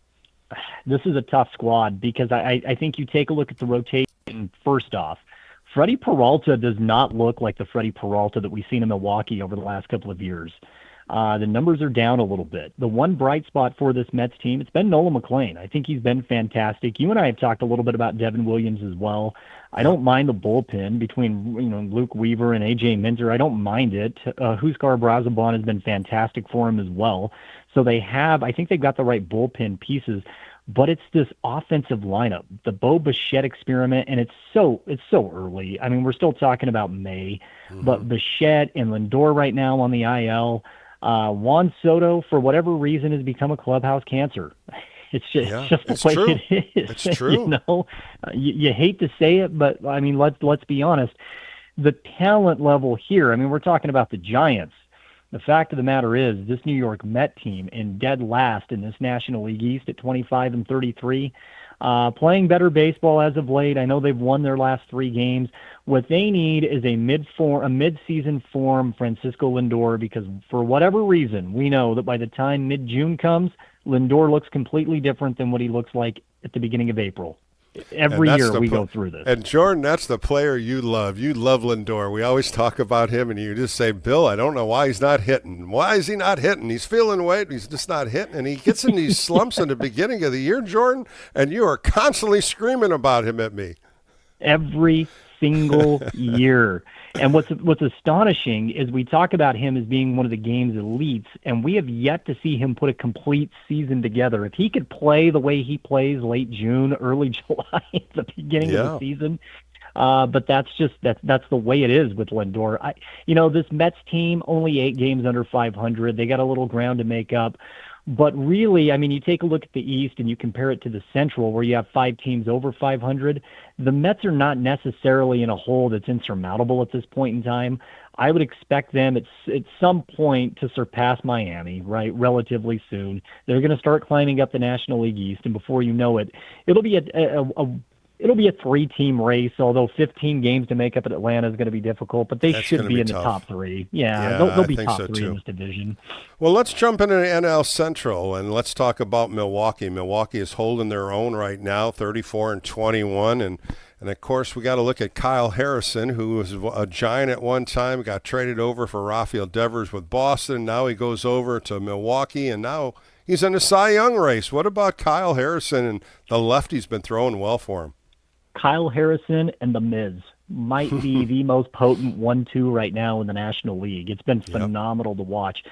This is a tough squad because I think you take a look at the rotation first off. Freddie Peralta does not look like the Freddie Peralta that we've seen in Milwaukee over the last couple of years. The numbers are down a little bit. The one bright spot for this Mets team, it's been Nolan McLean. I think he's been fantastic. You and I have talked a little bit about Devin Williams as well. I don't mind the bullpen between Luke Weaver and A.J. Minter. I don't mind it. Huskar Brazaban has been fantastic for him as well. So I think they've got the right bullpen pieces. But it's this offensive lineup, the Bo Bichette experiment, and it's so early. I mean, we're still talking about May, but Bichette and Lindor right now on the IL. Juan Soto, for whatever reason, has become a clubhouse cancer. It's just the way it is. It's true. You hate to say it, but I mean, let's be honest. The talent level here. I mean, we're talking about the Giants. The fact of the matter is, this New York Met team in dead last in this National League East at 25-33, playing better baseball as of late. I know they've won their last 3 games. What they need is a mid-season form Francisco Lindor, because for whatever reason, we know that by the time mid-June comes, Lindor looks completely different than what he looks like at the beginning of April. Every year we go through this. And Jordan, that's the player you love. You love Lindor. We always talk about him, and you just say, Bill, I don't know why he's not hitting. Why is he not hitting? He's feeling weight. He's just not hitting. And he gets in these slumps in the beginning of the year, Jordan, and you are constantly screaming about him at me. Every single year. And what's astonishing is we talk about him as being one of the game's elites, and we have yet to see him put a complete season together. If he could play the way he plays late June, early July, at the beginning of the season, but that's the way it is with Lindor. This Mets team, only 8 games under 500. They got a little ground to make up. But really, I mean, you take a look at the East and you compare it to the Central, where you have 5 teams over 500. The Mets are not necessarily in a hole that's insurmountable at this point in time. I would expect them at some point to surpass Miami, right, relatively soon. They're going to start climbing up the National League East, and before you know it, it'll be a 3-team race, although 15 games to make up at Atlanta is going to be difficult, but they should be in the top 3. Yeah, they'll be top 3 in this division. Well, let's jump into the NL Central, and let's talk about Milwaukee. Milwaukee is holding their own right now, 34-21, and of course we got to look at Kyle Harrison, who was a Giant at one time, got traded over for Rafael Devers with Boston. Now he goes over to Milwaukee, and now he's in the Cy Young race. What about Kyle Harrison and the lefty's been throwing well for him? Kyle Harrison and The Miz might be the most potent 1-2 right now in the National League. It's been phenomenal to watch.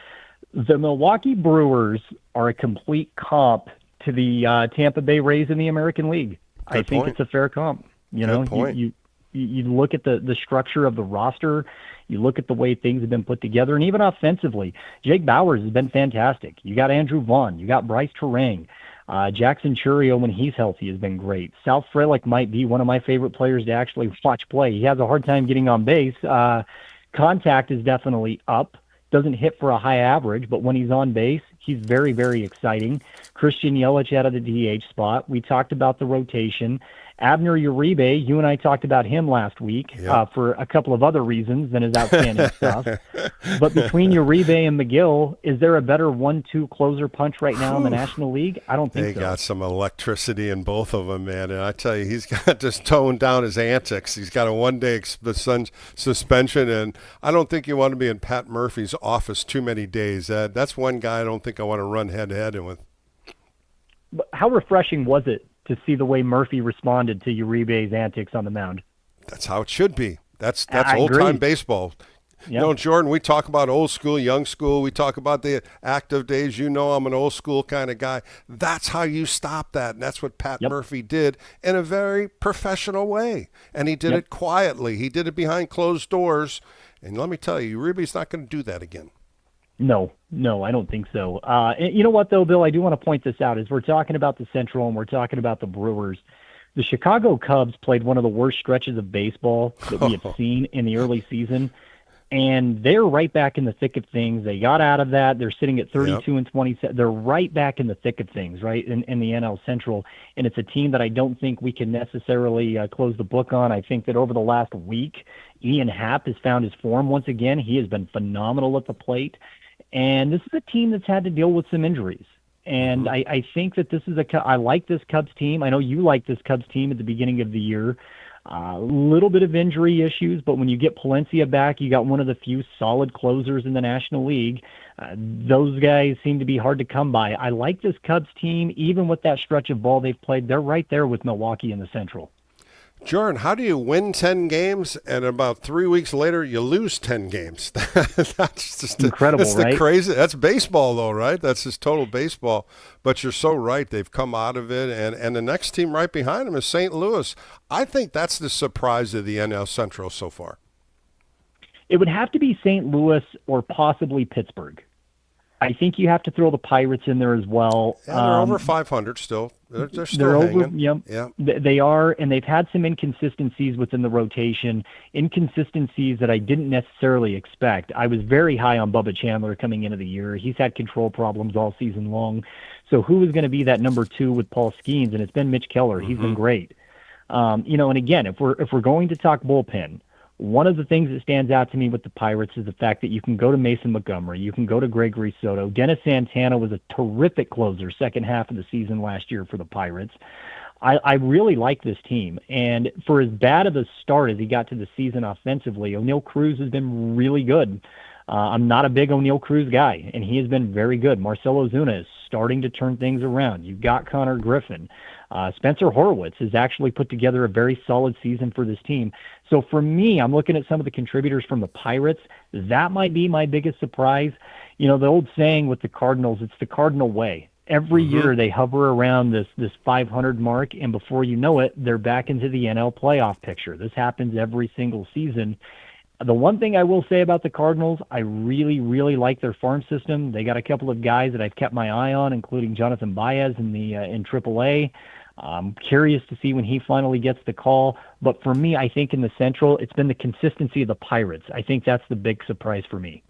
The Milwaukee Brewers are a complete comp to the Tampa Bay Rays in the American League. I think it's a fair comp. You look at the structure of the roster, you look at the way things have been put together, and even offensively, Jake Bauers has been fantastic. You got Andrew Vaughn, you got Bryce Terang. Jackson Churio, when he's healthy, has been great. Sal Frelick might be one of my favorite players to actually watch play. He has a hard time getting on base. Contact is definitely up. Doesn't hit for a high average, but when he's on base, he's very, very exciting. Christian Yelich out of the DH spot. We talked about the rotation. Abner Uribe, you and I talked about him last week for a couple of other reasons than his outstanding stuff. But between Uribe and McGill, is there a better 1-2 closer punch right now in the National League? I don't think so. They got some electricity in both of them, man. And I tell you, he's got to tone down his antics. He's got a 1-day suspension, and I don't think you want to be in Pat Murphy's office too many days. That's one guy I don't think I want to run head-to-head with. But how refreshing was it to see the way Murphy responded to Uribe's antics on the mound? That's how it should be. That's old-time baseball. Yep. You know, Jordan, we talk about old school, young school. We talk about the active days. You know I'm an old school kind of guy. That's how you stop that, and that's what Pat Murphy did in a very professional way. And he did it quietly. He did it behind closed doors. And let me tell you, Uribe's not going to do that again. No, I don't think so. And you know what, though, Bill? I do want to point this out. As we're talking about the Central and we're talking about the Brewers, the Chicago Cubs played one of the worst stretches of baseball that we have seen in the early season, and they're right back in the thick of things. They got out of that. They're sitting at 32-27. They're right back in the thick of things, right, in the NL Central, and it's a team that I don't think we can necessarily close the book on. I think that over the last week, Ian Happ has found his form once again. He has been phenomenal at the plate. And this is a team that's had to deal with some injuries. And I think that this is I like this Cubs team. I know you like this Cubs team at the beginning of the year. A little bit of injury issues, but when you get Palencia back, you got one of the few solid closers in the National League. Those guys seem to be hard to come by. I like this Cubs team. Even with that stretch of ball they've played, they're right there with Milwaukee in the Central. Jordan, how do you win 10 games and about 3 weeks later you lose 10 games? That's just incredible, right? Crazy. That's baseball, though, right? That's just total baseball. But you're so right. They've come out of it, and the next team right behind them is St. Louis. I think that's the surprise of the NL Central so far. It would have to be St. Louis or possibly Pittsburgh. I think you have to throw the Pirates in there as well. Yeah, they're over 500 still. They're still They're hanging. over, yep. Yeah. They are, and they've had some inconsistencies within the rotation, inconsistencies that I didn't necessarily expect. I was very high on Bubba Chandler coming into the year. He's had control problems all season long. So who is going to be that number 2 with Paul Skeens? And it's been Mitch Keller. He's been great. And again, if we're going to talk bullpen, one of the things that stands out to me with the Pirates is the fact that you can go to Mason Montgomery, you can go to Gregory Soto. Dennis Santana was a terrific closer second half of the season last year for the Pirates. I really like this team. And for as bad of a start as he got to the season offensively, O'Neal Cruz has been really good. I'm not a big O'Neal Cruz guy, and he has been very good. Marcell Ozuna is starting to turn things around. You've got Connor Griffin. Spencer Horwitz has actually put together a very solid season for this team. So for me, I'm looking at some of the contributors from the Pirates. That might be my biggest surprise. The old saying with the Cardinals, it's the Cardinal way. Every year they hover around this 500 mark, and before you know it, they're back into the NL playoff picture. This happens every single season. The one thing I will say about the Cardinals, I really, really like their farm system. They got a couple of guys that I've kept my eye on, including Jonathan Baez in AAA. I'm curious to see when he finally gets the call. But for me, I think in the Central, it's been the consistency of the Pirates. I think that's the big surprise for me.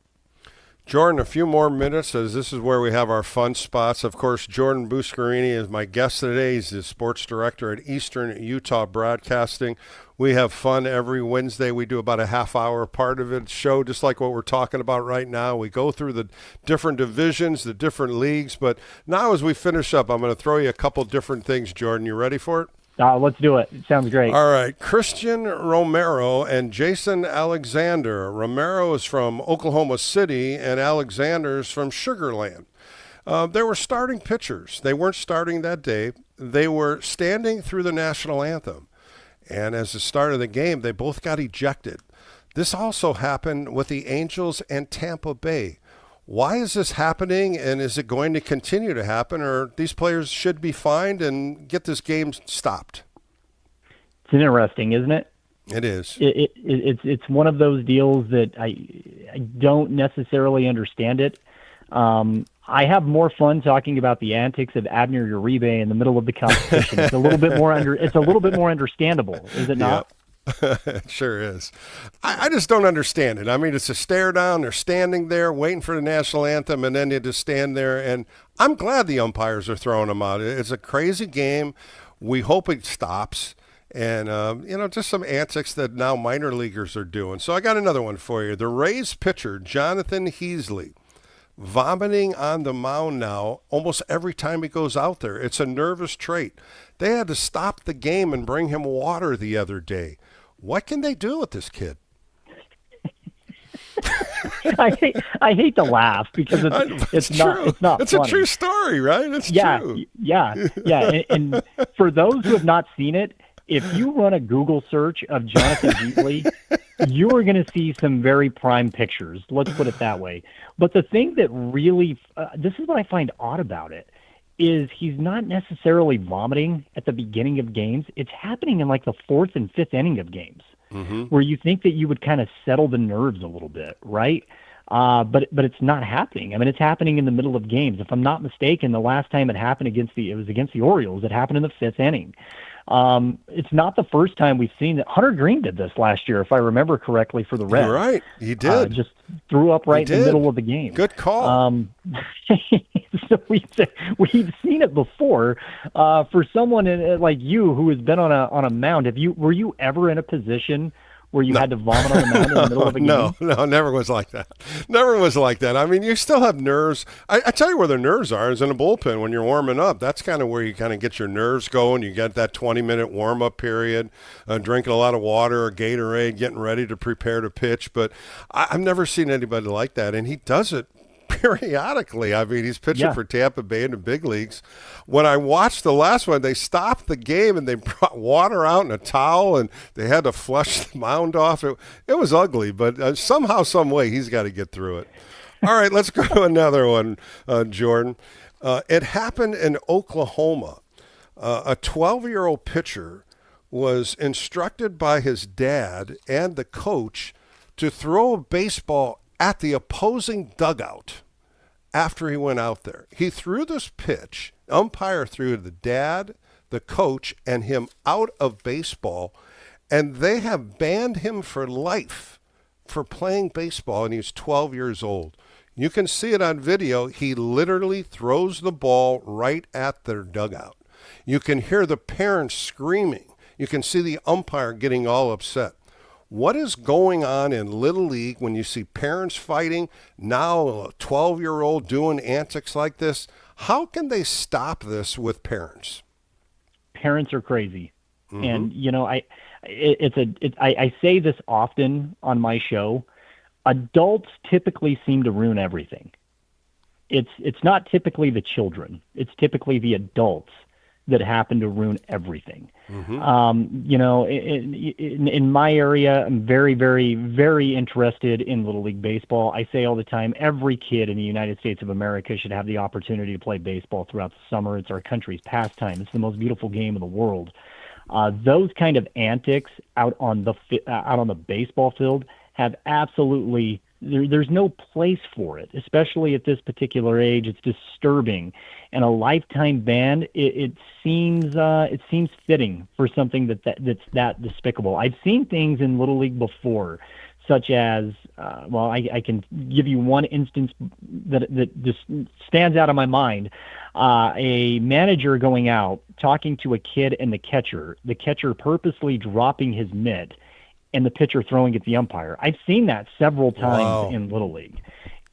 Jordan, a few more minutes, as this is where we have our fun spots. Of course, Jordan Buscarini is my guest today. He's the sports director at Eastern Utah Broadcasting. We have fun every Wednesday. We do about a half-hour part of it show, just like what we're talking about right now. We go through the different divisions, the different leagues. But now as we finish up, I'm going to throw you a couple different things, Jordan. You ready for it? Let's do it. It sounds great. All right. Christian Romero and Jason Alexander. Romero is from Oklahoma City, and Alexander's from Sugar Land. They were starting pitchers. They weren't starting that day. They were standing through the national anthem. And as the start of the game, they both got ejected. This also happened with the Angels and Tampa Bay. Why is this happening, and is it going to continue to happen, or these players should be fined and get this game stopped? It's interesting, isn't it? It is. It's one of those deals that I don't necessarily understand it. I have more fun talking about the antics of Abner Uribe in the middle of the competition. It's a little bit more understandable, is it not? Yep. It sure is. I just don't understand it. I mean, it's a stare down. They're standing there waiting for the national anthem, and then they just stand there. And I'm glad the umpires are throwing them out. It's a crazy game. We hope it stops. And, just some antics that now minor leaguers are doing. So I got another one for you. The Rays pitcher, Jonathan Heasley, vomiting on the mound now almost every time he goes out there. It's a nervous trait. They had to stop the game and bring him water the other day. What can they do with this kid? I hate to laugh because it's not It's funny. a true story, right? It's true. Yeah. And for those who have not seen it, if you run a Google search of Jonathan Heasley, you are going to see some very prime pictures. Let's put it that way. But the thing that really, this is what I find odd about it, is he's not necessarily vomiting at the beginning of games. It's happening in like the fourth and fifth inning of games, where you think that you would kind of settle the nerves a little bit, right? But it's not happening. I mean, it's happening in the middle of games. If I'm not mistaken, the last time it happened it was against the Orioles. It happened in the fifth inning. It's not the first time we've seen that. Hunter Green did this last year, if I remember correctly, for the Reds. You're right. He did. Just threw up right in the middle of the game. Good call. So we've seen it before. For someone like you who has been on a mound, were you ever in a position where you had to vomit on the mound in the middle of a game? No, never was like that. Never was like that. I mean, you still have nerves. I tell you where the nerves are is in a bullpen when you're warming up. That's kind of where you kind of get your nerves going. You get that 20-minute warm-up period, drinking a lot of water or Gatorade, getting ready to prepare to pitch. But I've never seen anybody like that, and he does it periodically. I mean, he's pitching for Tampa Bay in the big leagues. When I watched the last one, they stopped the game and they brought water out in a towel and they had to flush the mound off. It was ugly, but somehow, some way, he's got to get through it. All right, let's go to another one, Jordan. It happened in Oklahoma. A 12-year-old pitcher was instructed by his dad and the coach to throw a baseball at the opposing dugout after he went out there. He threw this pitch. Umpire threw the dad, the coach, and him out of baseball, and they have banned him for life for playing baseball, and he's 12 years old. You can see it on video. He literally throws the ball right at their dugout. You can hear the parents screaming. You can see the umpire getting all upset. What is going on in Little League when you see parents fighting, now a 12-year-old doing antics like this? How can they stop this with parents? Parents are crazy. And, I say this often on my show. Adults typically seem to ruin everything. It's not typically the children. It's typically the adults that happen to ruin everything. In my area, I'm very, very, very interested in Little League Baseball. I say all the time, every kid in the United States of America should have the opportunity to play baseball throughout the summer. It's our country's pastime. It's the most beautiful game in the world. Those kind of antics out on the baseball field have absolutely there's no place for it, especially at this particular age. It's disturbing, and a lifetime ban. It seems fitting for something that's that despicable. I've seen things in Little League before, such as I can give you one instance that just stands out of my mind. A manager going out talking to a kid and the catcher purposely dropping his mitt, and the pitcher throwing at the umpire. I've seen that several times in Little League,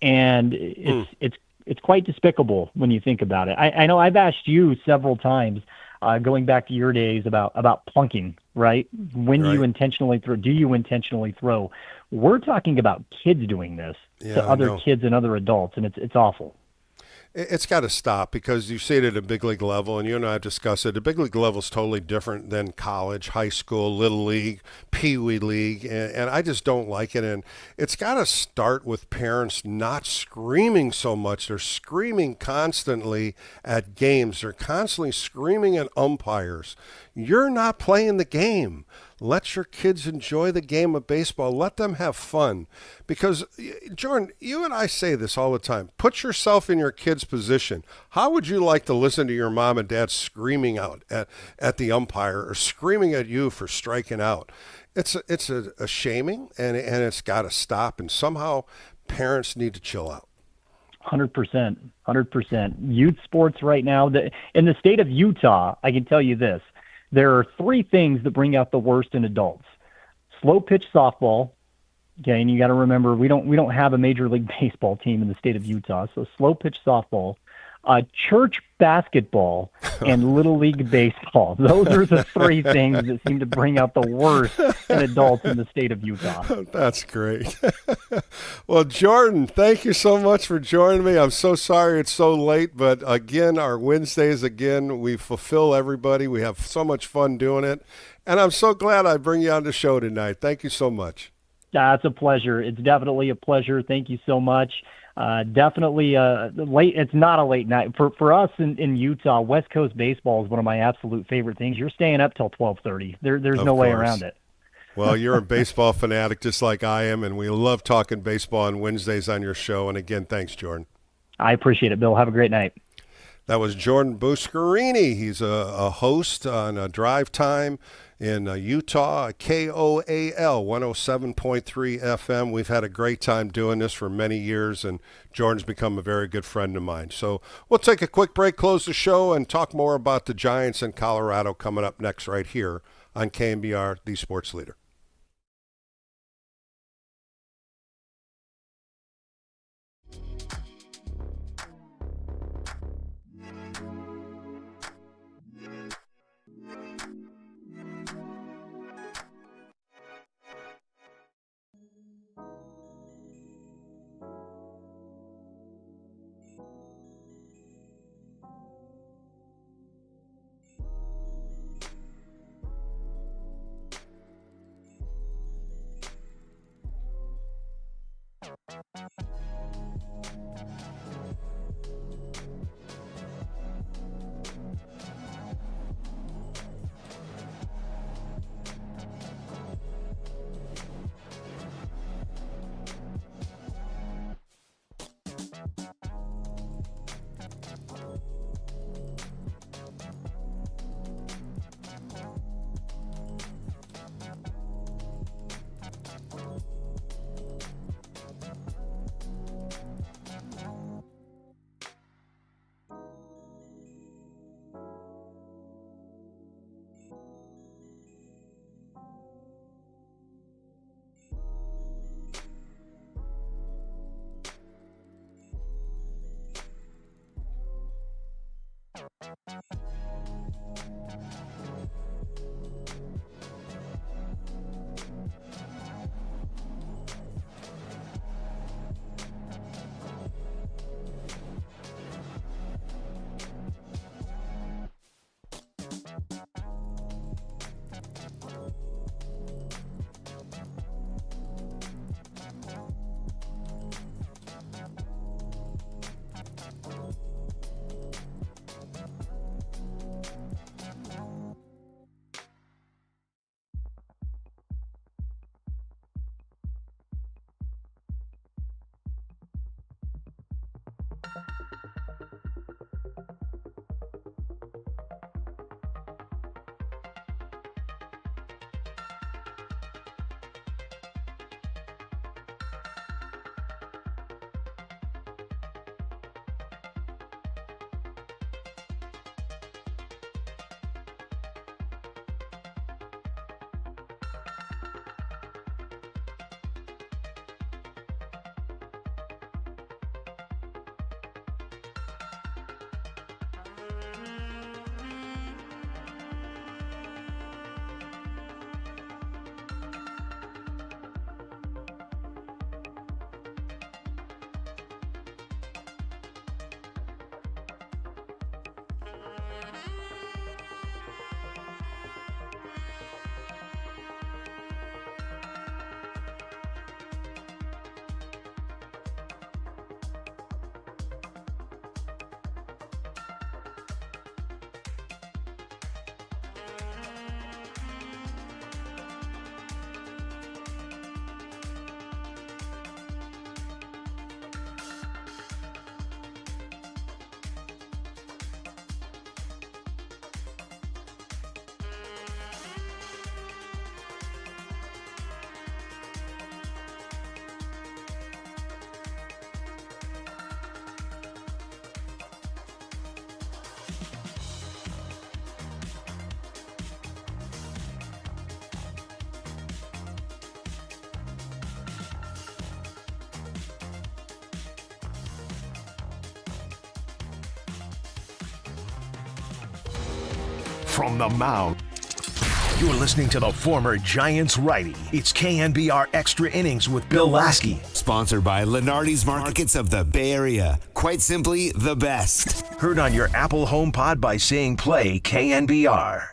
and it's quite despicable when you think about it. I know I've asked you several times, going back to your days, about plunking, right? When you intentionally throw, do you intentionally throw? We're talking about kids doing this to other kids and other adults, and it's awful. It's got to stop, because you see it at a big league level, and you and I have discussed it. The big league level is totally different than college, high school, little league, pee-wee league, and I just don't like it. And it's got to start with parents not screaming so much. They're screaming constantly at games. They're constantly screaming at umpires. You're not playing the game. Let your kids enjoy the game of baseball. Let them have fun. Because, Jordan, you and I say this all the time. Put yourself in your kid's position. How would you like to listen to your mom and dad screaming out at the umpire, or screaming at you for striking out? It's a shaming, and it's got to stop. And somehow parents need to chill out. 100%. Youth sports right now, in the state of Utah, I can tell you this. There are three things that bring out the worst in adults: slow pitch softball. Okay, and you got to remember we don't have a Major League Baseball team in the state of Utah, so slow pitch softball, church basketball, and Little League baseball. Those are the three things that seem to bring out the worst in adults in the state of Utah. That's great. Well, Jordan, thank you so much for joining me. I'm so sorry it's so late, but again, our Wednesdays, we fulfill everybody. We have so much fun doing it, and I'm so glad I bring you on the show tonight. Thank you so much. It's a pleasure. It's definitely a pleasure. Thank you so much. Definitely late. It's not a late night for us in Utah. West Coast baseball is one of my absolute favorite things. You're staying up till 12:30. There's no way around it. Well, you're a baseball fanatic just like I am, and we love talking baseball on Wednesdays on your show. And again, thanks, Jordan. I appreciate it, Bill. Have a great night. That was Jordan Buscarini. He's a host on Drive Time in Utah, KOAL 107.3 FM. We've had a great time doing this for many years, and Jordan's become a very good friend of mine. So we'll take a quick break, close the show, and talk more about the Giants in Colorado coming up next right here on KNBR, the Sports Leader. From the mound, you're listening to the former Giants righty. It's KNBR Extra Innings with Bill Laskey. Sponsored by Lenardi's Markets of the Bay Area. Quite simply, the best. Heard on your Apple HomePod by saying play KNBR.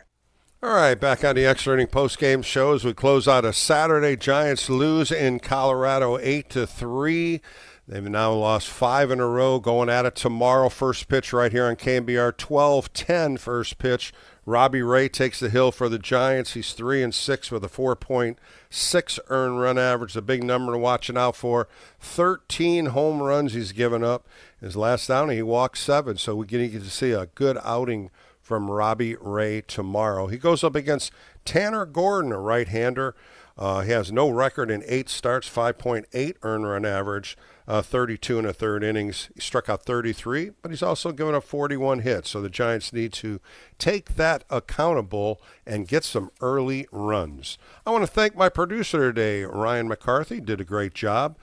All right, back on the Extra Inning postgame show as we close out a Saturday. Giants lose in Colorado 8-3. They've now lost 5 in a row, going at it tomorrow. First pitch right here on KNBR, 12-10 first pitch. Robbie Ray takes the hill for the Giants. He's 3-6 with a 4.6 earned run average. A big number to watching out for. 13 home runs he's given up. His last outing, he walked 7, so we get to see a good outing from Robbie Ray tomorrow. He goes up against Tanner Gordon, a right-hander. He has no record in 8 starts, 5.8 earned run average, 32 and a third innings. He struck out 33, but he's also given up 41 hits. So the Giants need to take that accountable and get some early runs. I want to thank my producer today, Ryan McCarthy. Did a great job.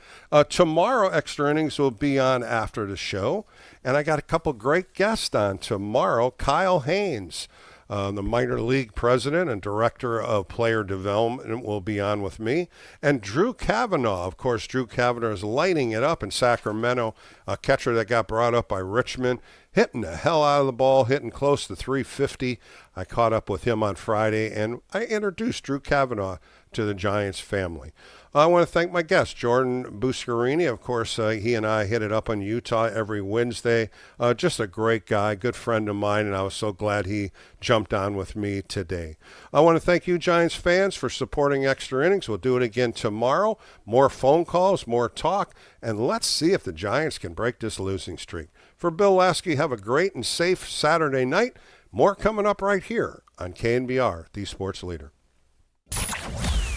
Tomorrow, Extra Innings will be on after the show. And I got a couple great guests on tomorrow. Kyle Haynes, the minor league president and director of player development, will be on with me. And Drew Kavanaugh, of course, Drew Kavanaugh is lighting it up in Sacramento, a catcher that got brought up by Richmond, hitting the hell out of the ball, hitting close to 350. I caught up with him on Friday, and I introduced Drew Kavanaugh to the Giants family. I want to thank my guest, Jordan Buscarini. Of course, he and I hit it up on Utah every Wednesday. Just a great guy, good friend of mine, and I was so glad he jumped on with me today. I want to thank you, Giants fans, for supporting Extra Innings. We'll do it again tomorrow. More phone calls, more talk, and let's see if the Giants can break this losing streak. For Bill Laskey, have a great and safe Saturday night. More coming up right here on KNBR, the sports leader.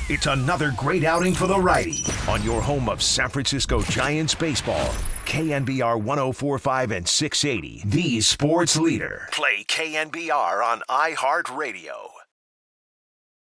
It's another great outing for the righty on your home of San Francisco Giants baseball. KNBR 104.5 and 680, the sports leader. Play KNBR on iHeartRadio.